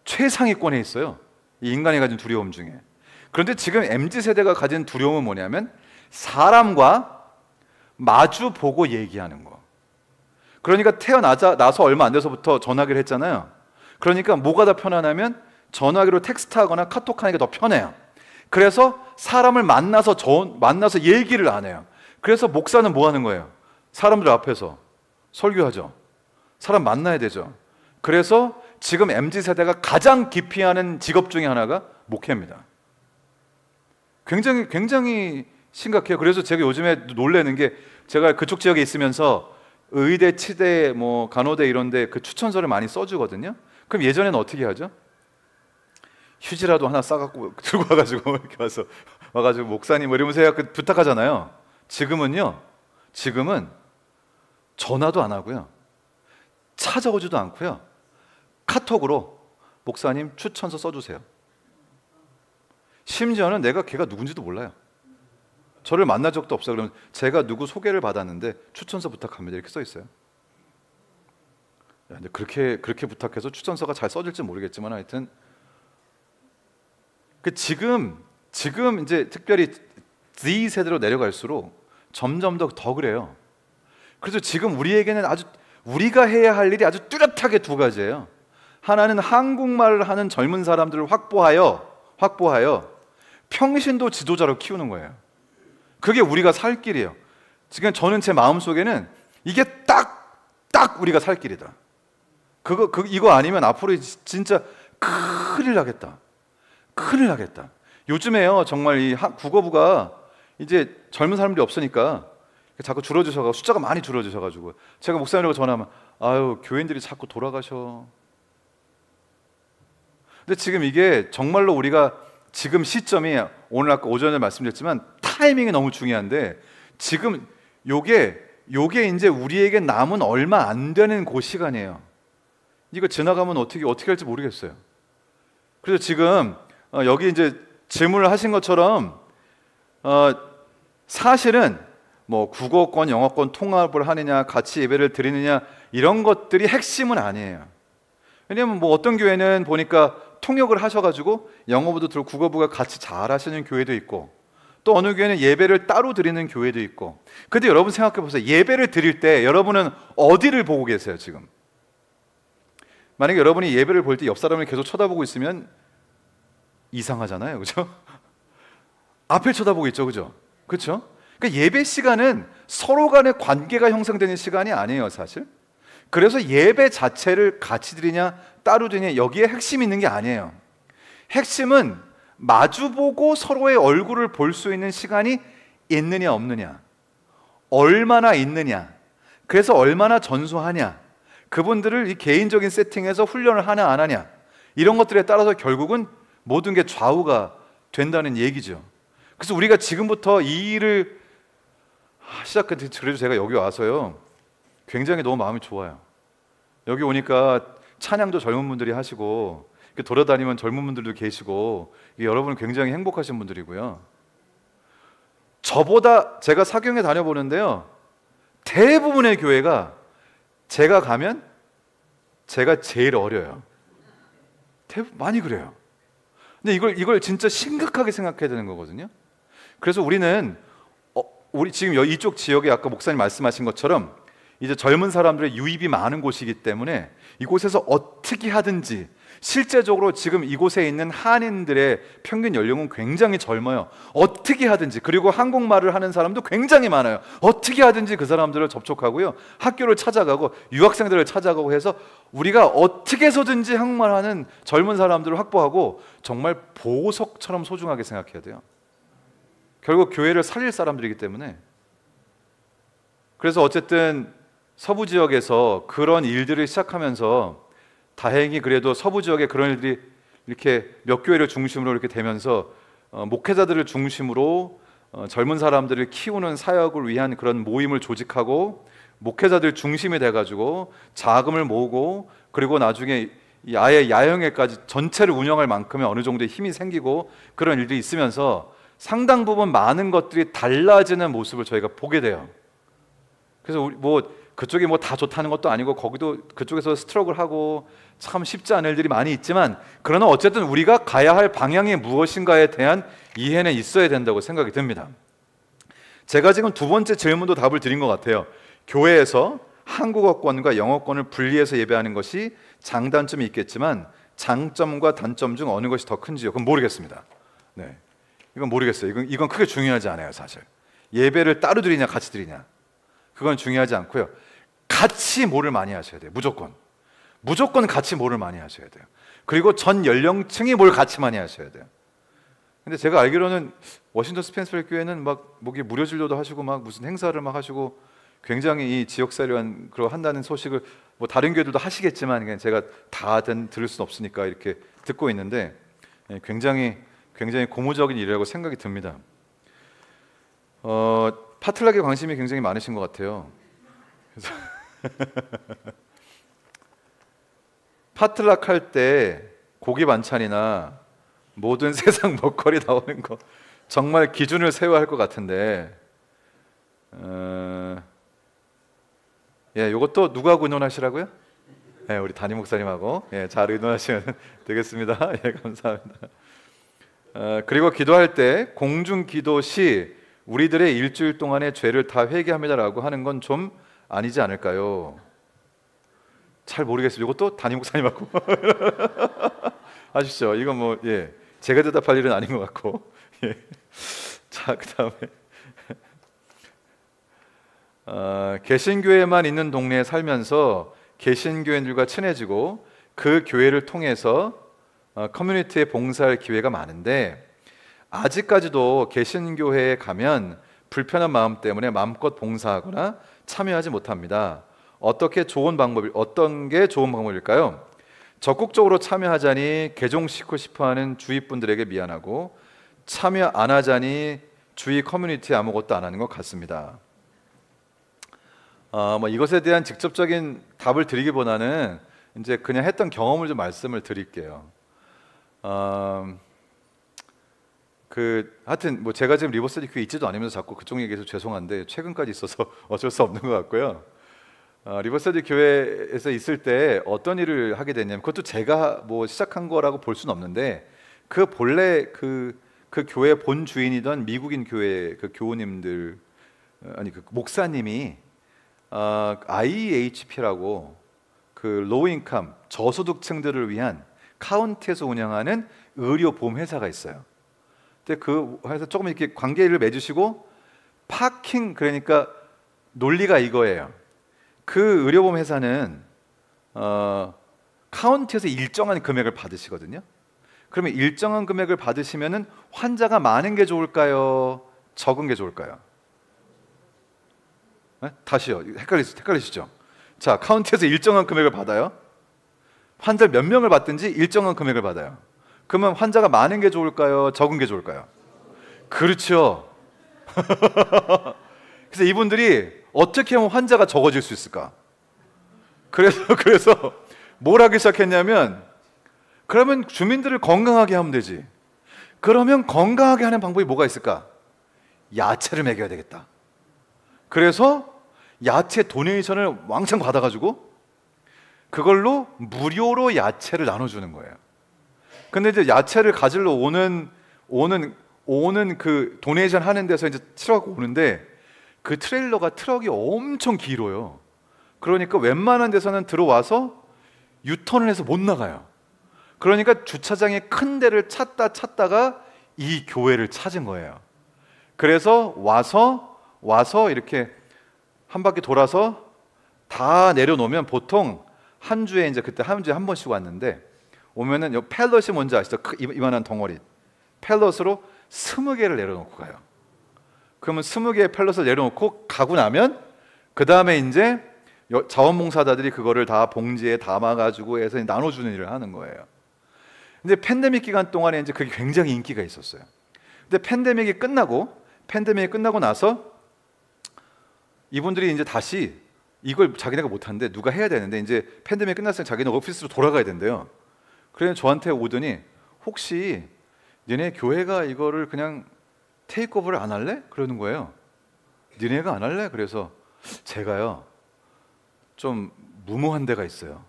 최상위권에 있어요. 이 인간이 가진 두려움 중에. 그런데 지금 MZ세대가 가진 두려움은 뭐냐면 사람과 마주 보고 얘기하는 거. 그러니까 태어나서 얼마 안 돼서부터 전화기를 했잖아요. 그러니까 뭐가 더 편하냐면 전화기로 텍스트하거나 카톡하는 게 더 편해요. 그래서 사람을 만나서 얘기를 안 해요. 그래서 목사는 뭐 하는 거예요? 사람들 앞에서 설교하죠. 사람 만나야 되죠. 그래서 지금 MZ세대가 가장 기피하는 직업 중에 하나가 목회입니다. 굉장히 심각해요. 그래서 제가 요즘에 놀라는 게 제가 그쪽 지역에 있으면서 의대, 치대, 간호대 이런 데 그 추천서를 많이 써주거든요. 그럼 예전에는 어떻게 하죠? 휴지라도 하나 싸갖고 들고 와가지고 이렇게 와가지고 목사님 이러면서 부탁하잖아요. 지금은 전화도 안 하고요. 찾아오지도 않고요. 카톡으로 목사님 추천서 써주세요. 심지어는 내가 걔가 누군지도 몰라요. 저를 만난 적도 없어요. 그러면 제가 누구 소개를 받았는데 추천서 부탁합니다. 이렇게 써 있어요. 근데 그렇게 부탁해서 추천서가 잘 써질지 모르겠지만 하여튼 지금 이제 특별히 Z 세대로 내려갈수록 점점 더 그래요. 그래서 지금 우리에게는 우리가 해야 할 일이 아주 뚜렷하게 2가지예요. 하나는 한국말을 하는 젊은 사람들을 확보하여 평신도 지도자로 키우는 거예요. 그게 우리가 살 길이에요. 지금 저는 제 마음속에는 이게 딱 우리가 살 길이다. 이거 아니면 앞으로 진짜 큰일 나겠다. 요즘에요, 정말 이 국어부가 이제 젊은 사람들이 없으니까 자꾸 줄어드셔가지고 숫자가 많이 줄어드셔가지고 제가 목사님하고 전화하면 교인들이 자꾸 돌아가셔. 근데 지금 이게 정말로 우리가 지금 시점이 오늘 아까 오전에 말씀드렸지만 타이밍이 너무 중요한데 지금 요게 이제 우리에게 남은 얼마 안 되는 그 시간이에요. 이거 지나가면 어떻게 할지 모르겠어요. 그래서 지금 여기 이제 질문을 하신 것처럼 사실은 국어권, 영어권 통합을 하느냐, 같이 예배를 드리느냐 이런 것들이 핵심은 아니에요. 왜냐하면 어떤 교회는 보니까 통역을 하셔가지고 영어부도 들고 국어부가 같이 잘 하시는 교회도 있고 또 어느 교회는 예배를 따로 드리는 교회도 있고. 근데 여러분 생각해 보세요. 예배를 드릴 때 여러분은 어디를 보고 계세요 지금? 만약에 여러분이 예배를 볼 때 옆 사람을 계속 쳐다보고 있으면 이상하잖아요, 그렇죠? 앞을 쳐다보고 있죠, 그렇죠? 그러니까 예배 시간은 서로 간의 관계가 형성되는 시간이 아니에요, 사실. 그래서 예배 자체를 같이 드리냐 따로 드리냐 여기에 핵심이 있는 게 아니에요. 핵심은 마주보고 서로의 얼굴을 볼 수 있는 시간이 있느냐 없느냐, 얼마나 있느냐, 그래서 얼마나 전수하냐, 그분들을 이 개인적인 세팅에서 훈련을 하냐 안 하냐 이런 것들에 따라서 결국은 모든 게 좌우가 된다는 얘기죠. 그래서 우리가 지금부터 이 일을 시작했는데, 그래도 제가 여기 와서요 굉장히 너무 마음이 좋아요. 여기 오니까 찬양도 젊은 분들이 하시고, 돌아다니면 젊은 분들도 계시고, 여러분은 굉장히 행복하신 분들이고요. 저보다, 제가 사경에 다녀보는데요, 대부분의 교회가 제가 가면 제가 제일 어려요. 많이 그래요. 근데 이걸 진짜 심각하게 생각해야 되는 거거든요. 그래서 우리는 우리 지금 이쪽 지역에 아까 목사님 말씀하신 것처럼 이제 젊은 사람들의 유입이 많은 곳이기 때문에 이곳에서 어떻게 하든지, 실제적으로 지금 이곳에 있는 한인들의 평균 연령은 굉장히 젊어요. 어떻게 하든지, 그리고 한국말을 하는 사람도 굉장히 많아요. 어떻게 하든지 그 사람들을 접촉하고요, 학교를 찾아가고 유학생들을 찾아가고 해서 우리가 어떻게 해서든지 한국말 하는 젊은 사람들을 확보하고 정말 보석처럼 소중하게 생각해야 돼요. 결국 교회를 살릴 사람들이기 때문에. 그래서 어쨌든 서부 지역에서 그런 일들을 시작하면서 다행히 그래도 서부 지역에 그런 일들이 이렇게 몇 교회를 중심으로 이렇게 되면서 목회자들을 중심으로 젊은 사람들을 키우는 사역을 위한 그런 모임을 조직하고, 목회자들 중심이 돼가지고 자금을 모으고, 그리고 나중에 아예 야영회까지 전체를 운영할 만큼의 어느 정도의 힘이 생기고, 그런 일들이 있으면서 상당 부분 많은 것들이 달라지는 모습을 저희가 보게 돼요. 그래서 우리 그쪽이 다 좋다는 것도 아니고, 거기도 그쪽에서 스트러글하고 참 쉽지 않은 일들이 많이 있지만, 그러나 어쨌든 우리가 가야 할 방향이 무엇인가에 대한 이해는 있어야 된다고 생각이 듭니다. 제가 지금 두 번째 질문도 답을 드린 것 같아요. 교회에서 한국어권과 영어권을 분리해서 예배하는 것이 장단점이 있겠지만 장점과 단점 중 어느 것이 더 큰지요? 그건 모르겠습니다. 네, 이건 모르겠어요. 이건 크게 중요하지 않아요. 사실 예배를 따로 드리냐 같이 드리냐, 그건 중요하지 않고요. 같이 뭐를 많이 하셔야 돼요. 무조건 같이 뭐를 많이 하셔야 돼요. 그리고 전 연령층이 뭘 같이 많이 하셔야 돼요. 근데 제가 알기로는 워싱턴 스펜서빌 교회는 무료 진료도 하시고 무슨 행사를 하시고 굉장히 이 지역사회를 한다는 소식을 다른 교회들도 하시겠지만 제가 다 들을 수는 없으니까 이렇게 듣고 있는데, 굉장히 고무적인 일이라고 생각이 듭니다. 파틀락에 관심이 굉장히 많으신 것 같아요. 그래서 파틀락 할 때 고기 반찬이나 모든 세상 먹거리 나오는 거 정말 기준을 세워야 할 것 같은데, 이것도 누구하고 의논하시라고요? 우리 담임 목사님하고 잘 의논하시면 되겠습니다. 감사합니다. 그리고 기도할 때 공중 기도 시 우리들의 일주일 동안의 죄를 다 회개합니다라고 하는 건 좀 아니지 않을까요? 잘 모르겠어요. 이것도 담임 목사님하고 아시죠? 이건 제가 대답할 일은 아닌 것 같고. 자, 그 다음에 개신교회만 있는 동네에 살면서 개신교인들과 친해지고 그 교회를 통해서 커뮤니티에 봉사할 기회가 많은데, 아직까지도 개신교회에 가면 불편한 마음 때문에 마음껏 봉사하거나 참여하지 못합니다. 어떤 게 좋은 방법일까요? 적극적으로 참여하자니 개종시키고 싶어하는 주위 분들에게 미안하고, 참여 안 하자니 주위 커뮤니티에 아무것도 안 하는 것 같습니다. 이것에 대한 직접적인 답을 드리기보다는 이제 그냥 했던 경험을 좀 말씀을 드릴게요. 하여튼 제가 지금 리버시티 교회 있지도 않으면서 자꾸 그쪽 얘기해서 죄송한데 최근까지 있어서 어쩔 수 없는 것 같고요. 리버시티 교회에서 있을 때 어떤 일을 하게 됐냐면, 그것도 제가 시작한 거라고 볼 수는 없는데, 본래 그 교회 본 주인이던 미국인 교회 교우님들, 목사님이 IEHP라고 로우 인컴 저소득층들을 위한 카운티에서 운영하는 의료 보험 회사가 있어요. 근데 그 회사 조금 이렇게 관계를 맺으시고, 파킹, 그러니까 논리가 이거예요. 그 의료보험 회사는 카운티에서 일정한 금액을 받으시거든요. 그러면 일정한 금액을 받으시면은 환자가 많은 게 좋을까요? 적은 게 좋을까요? 다시요. 헷갈리시죠? 자, 카운티에서 일정한 금액을 받아요. 환자 몇 명을 받든지 일정한 금액을 받아요. 그러면 환자가 많은 게 좋을까요? 적은 게 좋을까요? 그렇죠. 그래서 이분들이 어떻게 하면 환자가 적어질 수 있을까? 그래서 뭘 하기 시작했냐면, 그러면 주민들을 건강하게 하면 되지. 그러면 건강하게 하는 방법이 뭐가 있을까? 야채를 먹여야 되겠다. 그래서 야채 도네이션을 왕창 받아가지고 그걸로 무료로 야채를 나눠주는 거예요. 근데 이제 야채를 가지러 오는 그 도네이션 하는 데서 이제 트럭 오는데, 그 트레일러가 트럭이 엄청 길어요. 그러니까 웬만한 데서는 들어와서 유턴을 해서 못 나가요. 그러니까 주차장에 큰 데를 찾다가 이 교회를 찾은 거예요. 그래서 와서 이렇게 한 바퀴 돌아서 다 내려놓으면, 보통 한 주에 이제 그때 한 주에 한 번씩 왔는데, 오면은 요 팰럿이 뭔지 아시죠? 이만한 덩어리 팰럿으로 20개를 내려놓고 가요. 그러면 20개의 팰럿을 내려놓고 가고 나면, 그 다음에 이제 자원봉사자들이 그거를 다 봉지에 담아가지고 해서 나눠주는 일을 하는 거예요. 근데 팬데믹 기간 동안에 이제 그게 굉장히 인기가 있었어요. 근데 팬데믹이 끝나고 나서 이분들이 이제 다시 이걸 자기네가 못하는데 누가 해야 되는데, 이제 팬데믹 끝났으니까 자기네 오피스로 돌아가야 된대요. 그래서 저한테 오더니, 혹시 니네 교회가 이거를 그냥 테이크오버를 안 할래? 그러는 거예요. 니네가 안 할래? 그래서 제가요, 좀 무모한 데가 있어요.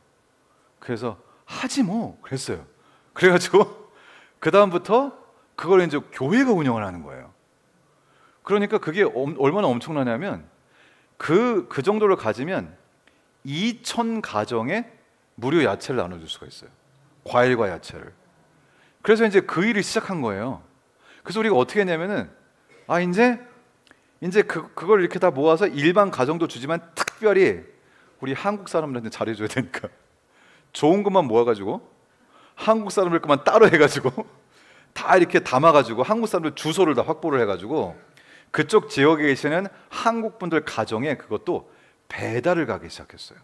그래서 하지 뭐 그랬어요. 그래가지고 그 다음부터 그걸 이제 교회가 운영을 하는 거예요. 그러니까 그게 얼마나 엄청나냐면, 그 정도를 가지면 2,000 가정에 무료 야채를 나눠줄 수가 있어요. 과일과 야채를. 그래서 이제 그 일을 시작한 거예요. 그래서 우리가 어떻게 했냐면은, 이제 그걸 이렇게 다 모아서 일반 가정도 주지만 특별히 우리 한국 사람들한테 잘해줘야 되니까 좋은 것만 모아가지고 한국 사람들 것만 따로 해가지고 다 이렇게 담아가지고 한국 사람들 주소를 다 확보를 해가지고 그쪽 지역에 계시는 한국 분들 가정에 그것도 배달을 가기 시작했어요.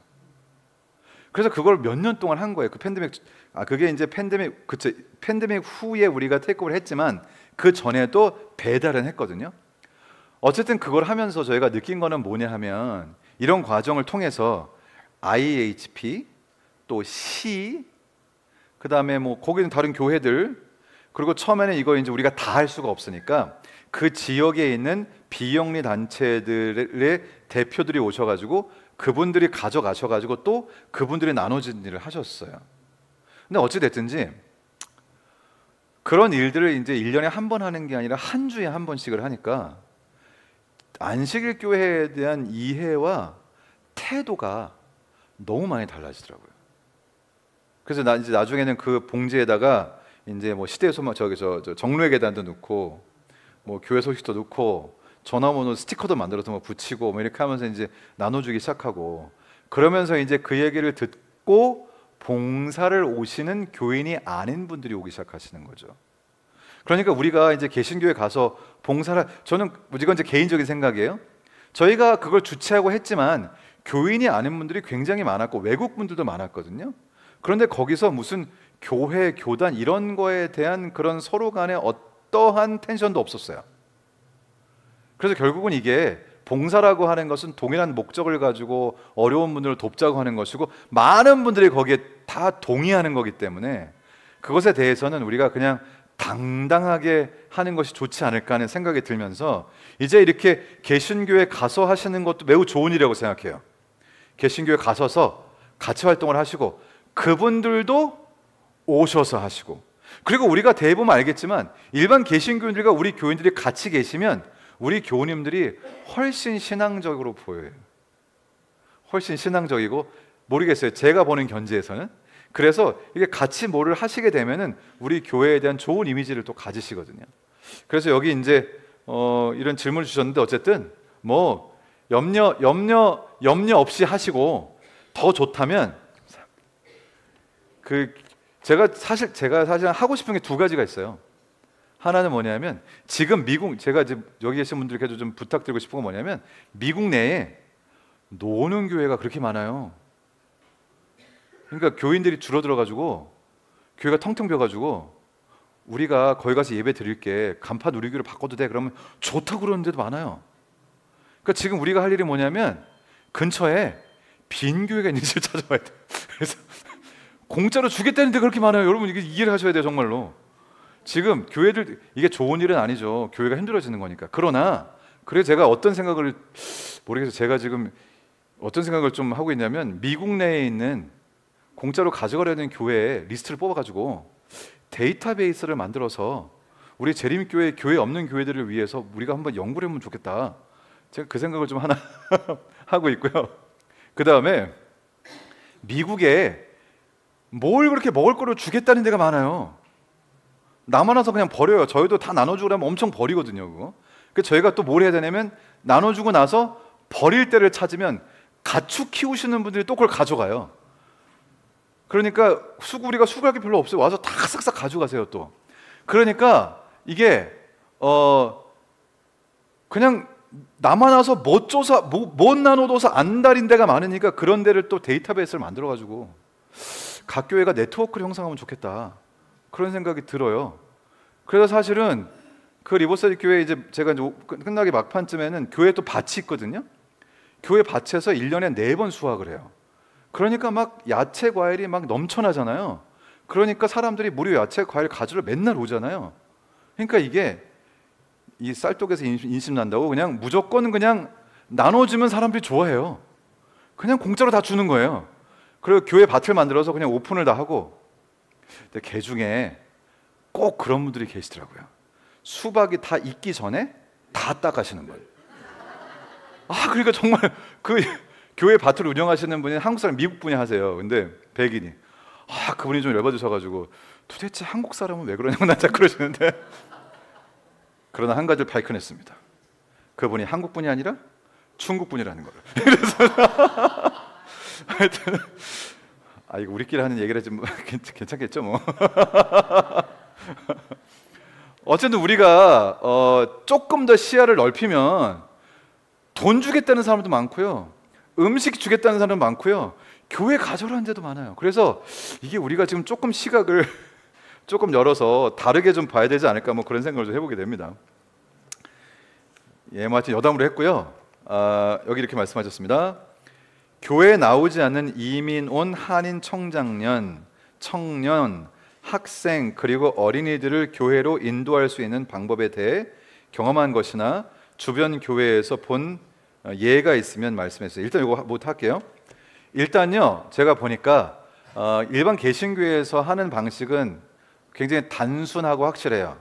그래서 그걸 몇 년 동안 한 거예요. 그게 이제 팬데믹 후에 우리가 테이크오버를 했지만, 그 전에도 배달은 했거든요. 어쨌든 그걸 하면서 저희가 느낀 거는 뭐냐 하면, 이런 과정을 통해서 IHP, 또 C, 그 다음에 뭐 거기는 다른 교회들, 그리고 처음에는 이거 이제 우리가 다 할 수가 없으니까 그 지역에 있는 비영리 단체들의 대표들이 오셔가지고 그분들이 가져가셔가지고 또 그분들이 나눠진 일을 하셨어요. 근데 어찌 됐든지 그런 일들을 이제 1년에 한 번 하는 게 아니라 한 주에 한 번씩을 하니까 안식일 교회에 대한 이해와 태도가 너무 많이 달라지더라고요. 그래서 이제 나중에는 그 봉지에다가 이제 뭐 시대의 소망, 정로의 계단도 넣고, 뭐 교회 소식도 넣고, 전화번호 스티커도 만들어서 뭐 붙이고 뭐 이렇게 하면서 이제 나눠주기 시작하고, 그러면서 이제 그 얘기를 듣고 봉사를 오시는 교인이 아닌 분들이 오기 시작하시는 거죠. 그러니까 우리가 이제 개신교회 가서 봉사를, 저는 이건 이제 개인적인 생각이에요. 저희가 그걸 주최하고 했지만 교인이 아닌 분들이 굉장히 많았고 외국 분들도 많았거든요. 그런데 거기서 무슨 교회, 교단 이런 거에 대한 그런 서로 간의 어떠한 텐션도 없었어요. 그래서 결국은 이게 봉사라고 하는 것은 동일한 목적을 가지고 어려운 분들을 돕자고 하는 것이고, 많은 분들이 거기에 다 동의하는 거기 때문에 그것에 대해서는 우리가 그냥 당당하게 하는 것이 좋지 않을까 하는 생각이 들면서, 이제 이렇게 개신교회 가서 하시는 것도 매우 좋은 일이라고 생각해요. 개신교회 가셔서 같이 활동을 하시고 그분들도 오셔서 하시고, 그리고 우리가 대부분 알겠지만 일반 개신교인들과 우리 교인들이 같이 계시면 우리 교우님들이 훨씬 신앙적으로 보여요. 훨씬 신앙적이고, 모르겠어요, 제가 보는 견지에서는. 그래서 이게 같이 뭐를 하시게 되면은 우리 교회에 대한 좋은 이미지를 또 가지시거든요. 그래서 여기 이제 이런 질문을 주셨는데, 어쨌든 뭐 염려 없이 하시고 더 좋다면, 제가 사실 하고 싶은 게 두 가지가 있어요. 하나는 뭐냐면, 지금 제가 이제 여기 계신 분들께도 좀 부탁드리고 싶은 건 뭐냐면, 미국 내에 노는 교회가 그렇게 많아요. 그러니까 교인들이 줄어들어가지고 교회가 텅텅 비어가지고 우리가 거기 가서 예배 드릴게, 간판 우리 교회로 바꿔도 돼? 그러면 좋다고 그러는 데도 많아요. 그러니까 지금 우리가 할 일이 뭐냐면 근처에 빈 교회가 있는지 찾아봐야 돼. 그래서 공짜로 주겠다는데 그렇게 많아요. 여러분 이게 이해를 하셔야 돼요. 정말로 지금 교회들, 이게 좋은 일은 아니죠. 교회가 힘들어지는 거니까. 그러나 그래서 제가 어떤 생각을 모르겠어요. 제가 지금 어떤 생각을 좀 하고 있냐면, 미국 내에 있는 공짜로 가져가려는 교회 리스트를 뽑아가지고 데이터베이스를 만들어서 우리 재림교회, 교회 없는 교회들을 위해서 우리가 한번 연구를 해보면 좋겠다. 제가 그 생각을 좀 하나 하고 있고요. 그 다음에 미국에 뭘 그렇게 먹을 거를 주겠다는 데가 많아요. 남아 나서 그냥 버려요. 저희도 다 나눠주고 하면 엄청 버리거든요. 그거. 그래서 저희가 또 뭘 해야 되냐면, 나눠주고 나서 버릴 때를 찾으면 가축 키우시는 분들이 또 그걸 가져가요. 그러니까 우리가 수고할 게 별로 없어요. 와서 다 싹싹 가져가세요 또. 그러니까 이게 그냥 남아 나서 못 나눠둬서 안달인 데가 많으니까 그런 데를 또 데이터베이스를 만들어가지고 각 교회가 네트워크를 형성하면 좋겠다, 그런 생각이 들어요. 그래서 사실은 그 리버사이드 교회, 이제 제가 이제 끝나기 막판쯤에는 교회에 또 밭이 있거든요. 교회 밭에서 1년에 4번 수확을 해요. 그러니까 막 야채 과일이 막 넘쳐나잖아요. 그러니까 사람들이 무료 야채 과일 가지러 맨날 오잖아요. 그러니까 이게 이 쌀떡에서 인심 난다고 그냥 무조건 그냥 나눠주면 사람들이 좋아해요. 그냥 공짜로 다 주는 거예요. 그리고 교회 밭을 만들어서 그냥 오픈을 다 하고. 근데 개 중에 꼭 그런 분들이 계시더라고요. 수박이 다 익기 전에 다 따가시는 분. 그러니까 정말 그 교회 밭을 운영하시는 분이 한국 사람, 미국 분이 하세요. 근데 백인이. 그분이 좀 열받으셔가지고 도대체 한국 사람은 왜 그러냐고 나 자꾸 그러시는데, 그러나 한 가지를 밝혀냈습니다. 그분이 한국 분이 아니라 중국 분이라는 거를. 그래서 하여튼 이거 우리끼리 하는 얘기라 좀 괜찮겠죠 뭐. 어쨌든 우리가 조금 더 시야를 넓히면 돈 주겠다는 사람도 많고요, 음식 주겠다는 사람도 많고요, 교회 가져라는 데도 많아요. 그래서 이게 우리가 지금 조금 시각을 조금 열어서 다르게 좀 봐야 되지 않을까, 뭐 그런 생각을 좀 해보게 됩니다. 뭐 하여튼 여담으로 했고요. 여기 이렇게 말씀하셨습니다. 교회에 나오지 않는 이민 온 한인 청년, 학생 그리고 어린이들을 교회로 인도할 수 있는 방법에 대해 경험한 것이나 주변 교회에서 본 예가 있으면 말씀해주세요. 일단 이거 못 할게요. 일단요, 제가 보니까 일반 개신교회에서 하는 방식은 굉장히 단순하고 확실해요.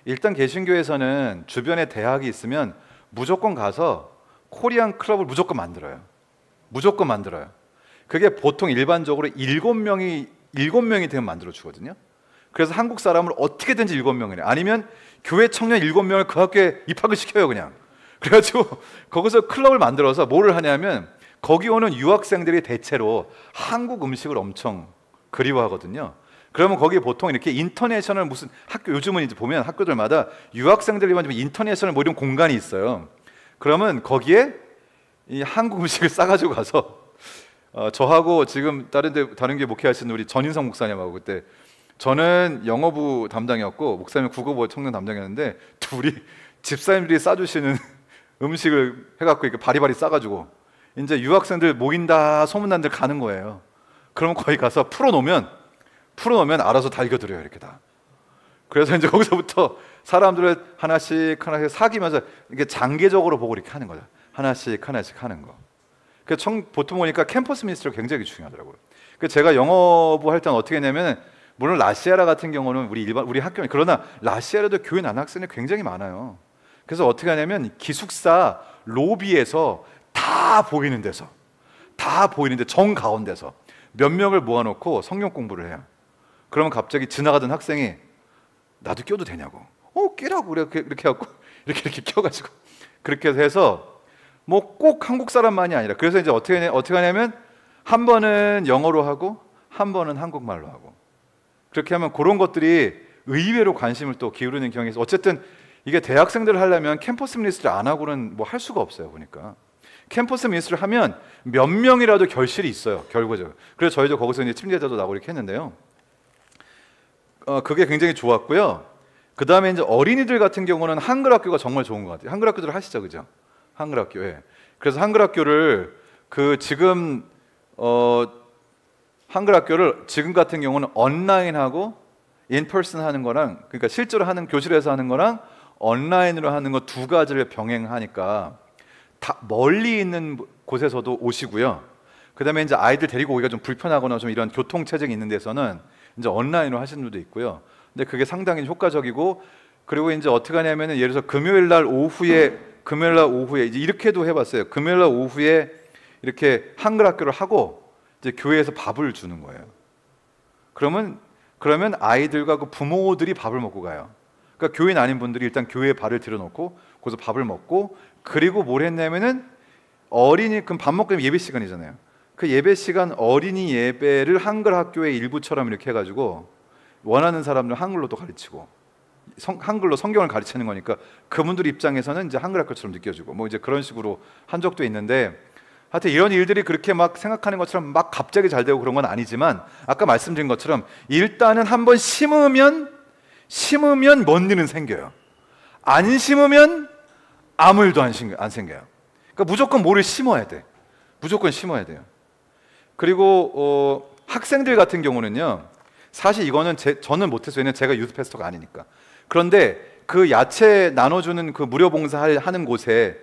일단 개신교에서는 주변에 대학이 있으면 무조건 가서 코리안 클럽을 무조건 만들어요. 그게 보통 일반적으로 7명이 되면 만들어 주거든요. 그래서 한국 사람을 어떻게든지 7명이래. 아니면 교회 청년 7명을 그 학교에 입학을 시켜요 그냥. 그래가지고 거기서 클럽을 만들어서 뭐를 하냐면, 거기 오는 유학생들이 대체로 한국 음식을 엄청 그리워하거든요. 그러면 거기에 보통 이렇게 인터내셔널 무슨 학교, 요즘은 이제 보면 학교들마다 유학생들 위한 인터내셔널 뭐 이런 공간이 있어요. 그러면 거기에 이 한국 음식을 싸가지고 가서 저하고 지금 다른 게 목회하시는 우리 전인성 목사님하고, 그때 저는 영어부 담당이었고 목사님 국어부 청년 담당이었는데, 둘이 집사님들이 싸주시는 음식을 해갖고 이렇게 바리바리 싸가지고 이제 유학생들 모인다 소문난 데 가는 거예요. 그러면 거기 가서 풀어놓으면 알아서 다 읽어드려요 이렇게 다. 그래서 이제 거기서부터 사람들을 하나씩 사귀면서 이렇게 장기적으로 보고 이렇게 하는 거죠. 하나씩 하는 거. 보통 보니까 캠퍼스 미니스트리가 굉장히 중요하더라고요. 제가 영어부 할 때는 어떻게 했냐면, 물론 라시아라 같은 경우는 우리 학교는, 그러나 라시아라도 교회 남학생이 굉장히 많아요. 그래서 어떻게 하냐면 기숙사 로비에서 다 보이는데 정 가운데서 몇 명을 모아놓고 성경 공부를 해요. 그러면 갑자기 지나가던 학생이 나도 껴도 되냐고, 끼라고 이렇게 하고 이렇게 껴가지고 그렇게 해서 뭐 꼭 한국 사람만이 아니라, 그래서 이제 어떻게 하냐면 한 번은 영어로 하고 한 번은 한국말로 하고, 그렇게 하면 그런 것들이 의외로 관심을 또 기울이는 경향이 있어요. 어쨌든 이게 대학생들을 하려면 캠퍼스 미니스트리 안 하고는 뭐 할 수가 없어요. 보니까 캠퍼스 미니스트리를 하면 몇 명이라도 결실이 있어요, 결과적으로. 그래서 저희도 거기서 이제 침례자도 나고 이렇게 했는데요. 그게 굉장히 좋았고요. 그 다음에 이제 어린이들 같은 경우는 한글 학교가 정말 좋은 것 같아요. 한글 학교들 하시죠, 그죠? 한글 학교에. 그래서 한글 학교를 지금 한글 학교를 지금 같은 경우는 온라인하고 인퍼슨 하는 거랑, 그러니까 실제로 하는 교실에서 하는 거랑 온라인으로 하는 거 두 가지를 병행하니까 다 멀리 있는 곳에서도 오시고요. 그다음에 이제 아이들 데리고 오기가 좀 불편하거나 좀 이런 교통 체증이 있는 데서는 이제 온라인으로 하시는 분도 있고요. 근데 그게 상당히 효과적이고, 그리고 이제 어떻게 하냐면은 예를 들어서 금요일 날 오후에 이제 이렇게도 해봤어요. 금요일 날 오후에 이렇게 한글 학교를 하고 이제 교회에서 밥을 주는 거예요. 그러면 아이들과 그 부모들이 밥을 먹고 가요. 그러니까 교인 아닌 분들이 일단 교회에 발을 들여놓고 거기서 밥을 먹고, 그리고 뭘 했냐면은 그럼 밥 먹고 예배 시간이잖아요. 그 예배 시간 어린이 예배를 한글 학교의 일부처럼 이렇게 해가지고 원하는 사람들 한글로 또 가르치고, 한글로 성경을 가르치는 거니까 그분들 입장에서는 이제 한글 학교처럼 느껴지고, 뭐 이제 그런 식으로 한 적도 있는데, 하여튼 이런 일들이 그렇게 막 생각하는 것처럼 막 갑자기 잘 되고 그런 건 아니지만, 아까 말씀드린 것처럼 일단은 한번 심으면 뭔 일은 생겨요. 안 심으면 아무 일도 안 생겨요. 그러니까 무조건 뭐를 심어야 돼. 무조건 심어야 돼요. 그리고 학생들 같은 경우는요, 사실 이거는 저는 못해서, 왜냐면 제가 유스 패스터가 아니니까. 그런데 그 야채 나눠주는 그 무료 봉사하는 곳에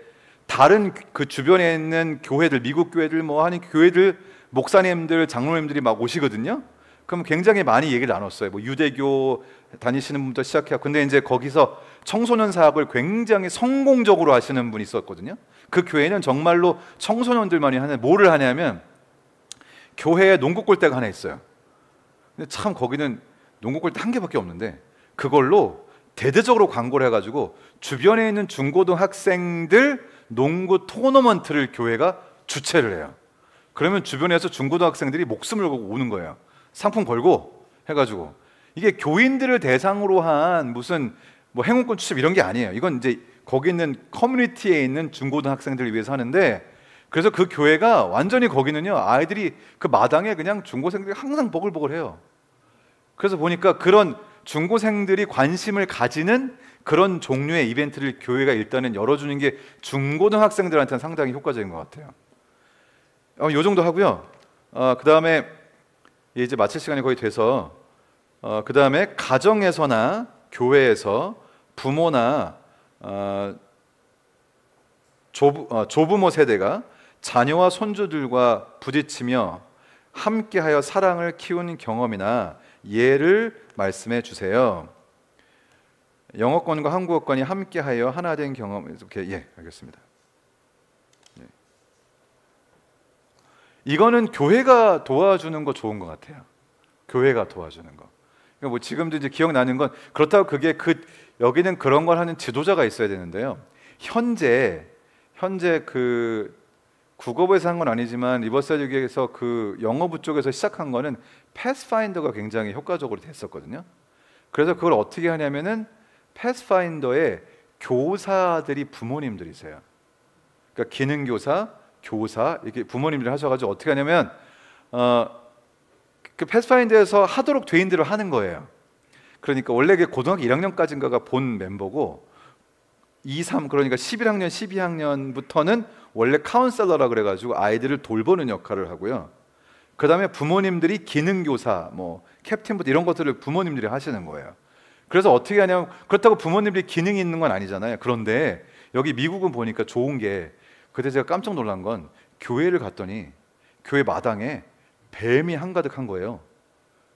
다른 그 주변에 있는 교회들, 미국 교회들 뭐 하는 교회들 목사님들, 장로님들이 막 오시거든요. 그럼 굉장히 많이 얘기를 나눴어요. 뭐 유대교 다니시는 분부터 시작해요. 근데 이제 거기서 청소년 사역을 굉장히 성공적으로 하시는 분이 있었거든요. 그 교회는 정말로 청소년들만이 하는, 뭐를 하냐면 교회에 농구 골대가 하나 있어요. 근데 참 거기는 농구 골대 한 개밖에 없는데 그걸로 대대적으로 광고를 해가지고 주변에 있는 중고등학생들 농구 토너먼트를 교회가 주최를 해요. 그러면 주변에서 중고등학생들이 목숨을 걸고 오는 거예요. 상품 걸고 해가지고. 이게 교인들을 대상으로 한 무슨 뭐 행운권 추첨 이런 게 아니에요. 이건 이제 거기 있는 커뮤니티에 있는 중고등학생들을 위해서 하는데, 그래서 그 교회가 완전히 거기는요, 아이들이 그 마당에 그냥 중고생들이 항상 보글보글해요. 그래서 보니까 그런 중고생들이 관심을 가지는 그런 종류의 이벤트를 교회가 일단은 열어주는 게 중고등학생들한테는 상당히 효과적인 것 같아요. 요 정도 하고요. 그 다음에 이제 마칠 시간이 거의 돼서 그 다음에 가정에서나 교회에서 부모나 조부모 세대가 자녀와 손주들과 부딪히며 함께하여 사랑을 키우는 경험이나 예를 말씀해 주세요. 영어권과 한국어권이 함께하여 하나 된 경험. 이렇게, 예, 알겠습니다. 예. 이거는 교회가 도와주는 거 좋은 것 같아요. 교회가 도와주는 거. 그러니까 뭐 지금도 이제 기억나는 건, 그렇다고 그게 여기는 그런 걸 하는 지도자가 있어야 되는데요. 현재 그 국어부에서 한 건 아니지만 리버사이드에서 그 영어부 쪽에서 시작한 거는 패스파인더가 굉장히 효과적으로 됐었거든요. 그래서 그걸 어떻게 하냐면은 패스파인더에 교사들이 부모님들이세요. 그러니까 기능교사, 교사 이렇게 부모님들이 하셔가지고 어떻게 하냐면 그 패스파인더에서 하도록 돼 있는 대로 하는 거예요. 그러니까 원래 고등학교 1학년까지인가가 본 멤버고 2, 3 그러니까 11학년, 12학년부터는 원래 카운셀러라 그래가지고 아이들을 돌보는 역할을 하고요. 그 다음에 부모님들이 기능교사, 뭐 캡틴부터 이런 것들을 부모님들이 하시는 거예요. 그래서 어떻게 하냐면, 그렇다고 부모님들이 기능이 있는 건 아니잖아요. 그런데 여기 미국은 보니까 좋은 게, 그때 제가 깜짝 놀란 건 교회를 갔더니 교회 마당에 뱀이 한가득한 거예요.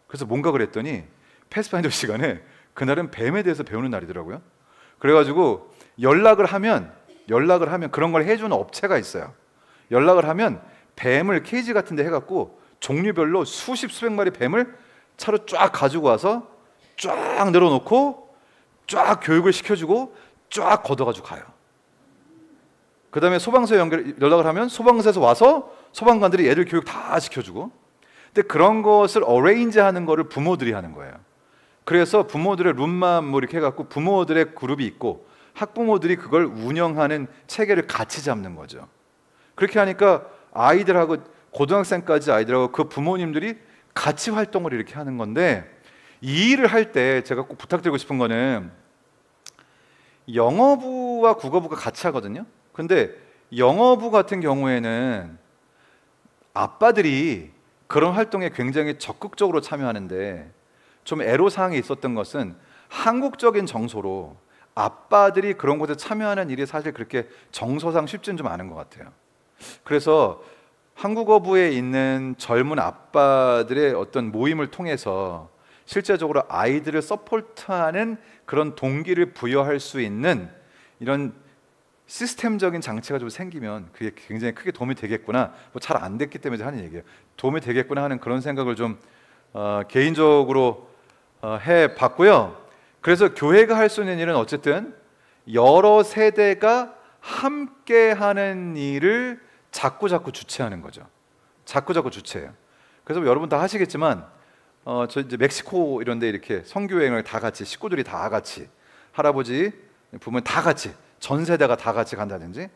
그래서 뭔가 그랬더니 패스파인더 시간에 그날은 뱀에 대해서 배우는 날이더라고요. 그래가지고 연락을 하면 그런 걸 해주는 업체가 있어요. 연락을 하면 뱀을 케이지 같은 데 해갖고 종류별로 수백 마리 뱀을 차로 쫙 가지고 와서 쫙 내려놓고 쫙 교육을 시켜주고 쫙 걷어가지고 가요. 그 다음에 소방서에 연락을 하면 소방서에서 와서 소방관들이 애들 교육 다 시켜주고. 근데 그런 것을 어레인지 하는 거를 부모들이 하는 거예요. 그래서 부모들의 룸맘 뭐 이렇게 해갖고 부모들의 그룹이 있고 학부모들이 그걸 운영하는 체계를 같이 잡는 거죠. 그렇게 하니까 아이들하고 고등학생까지 아이들하고 그 부모님들이 같이 활동을 이렇게 하는 건데, 이 일을 할 때 제가 꼭 부탁드리고 싶은 거는 영어부와 국어부가 같이 하거든요. 근데 영어부 같은 경우에는 아빠들이 그런 활동에 굉장히 적극적으로 참여하는데 좀 애로사항이 있었던 것은 한국적인 정서로 아빠들이 그런 곳에 참여하는 일이 사실 그렇게 정서상 쉽지는 좀 않은 것 같아요. 그래서 한국어부에 있는 젊은 아빠들의 어떤 모임을 통해서 실제적으로 아이들을 서포트하는 그런 동기를 부여할 수 있는 이런 시스템적인 장치가 좀 생기면 그게 굉장히 크게 도움이 되겠구나. 뭐 잘 안 됐기 때문에 하는 얘기예요. 도움이 되겠구나 하는 그런 생각을 좀 개인적으로 해봤고요. 그래서 교회가 할 수 있는 일은 어쨌든 여러 세대가 함께하는 일을 자꾸 주최하는 거죠. 자꾸 주최해요. 그래서 뭐 여러분 다 하시겠지만 저 이제 멕시코 이런 데 이렇게 선교 여행을 다 같이 식구들이 다 같이 할아버지 부모님 다 같이 전 세대가 다 같이 간다든지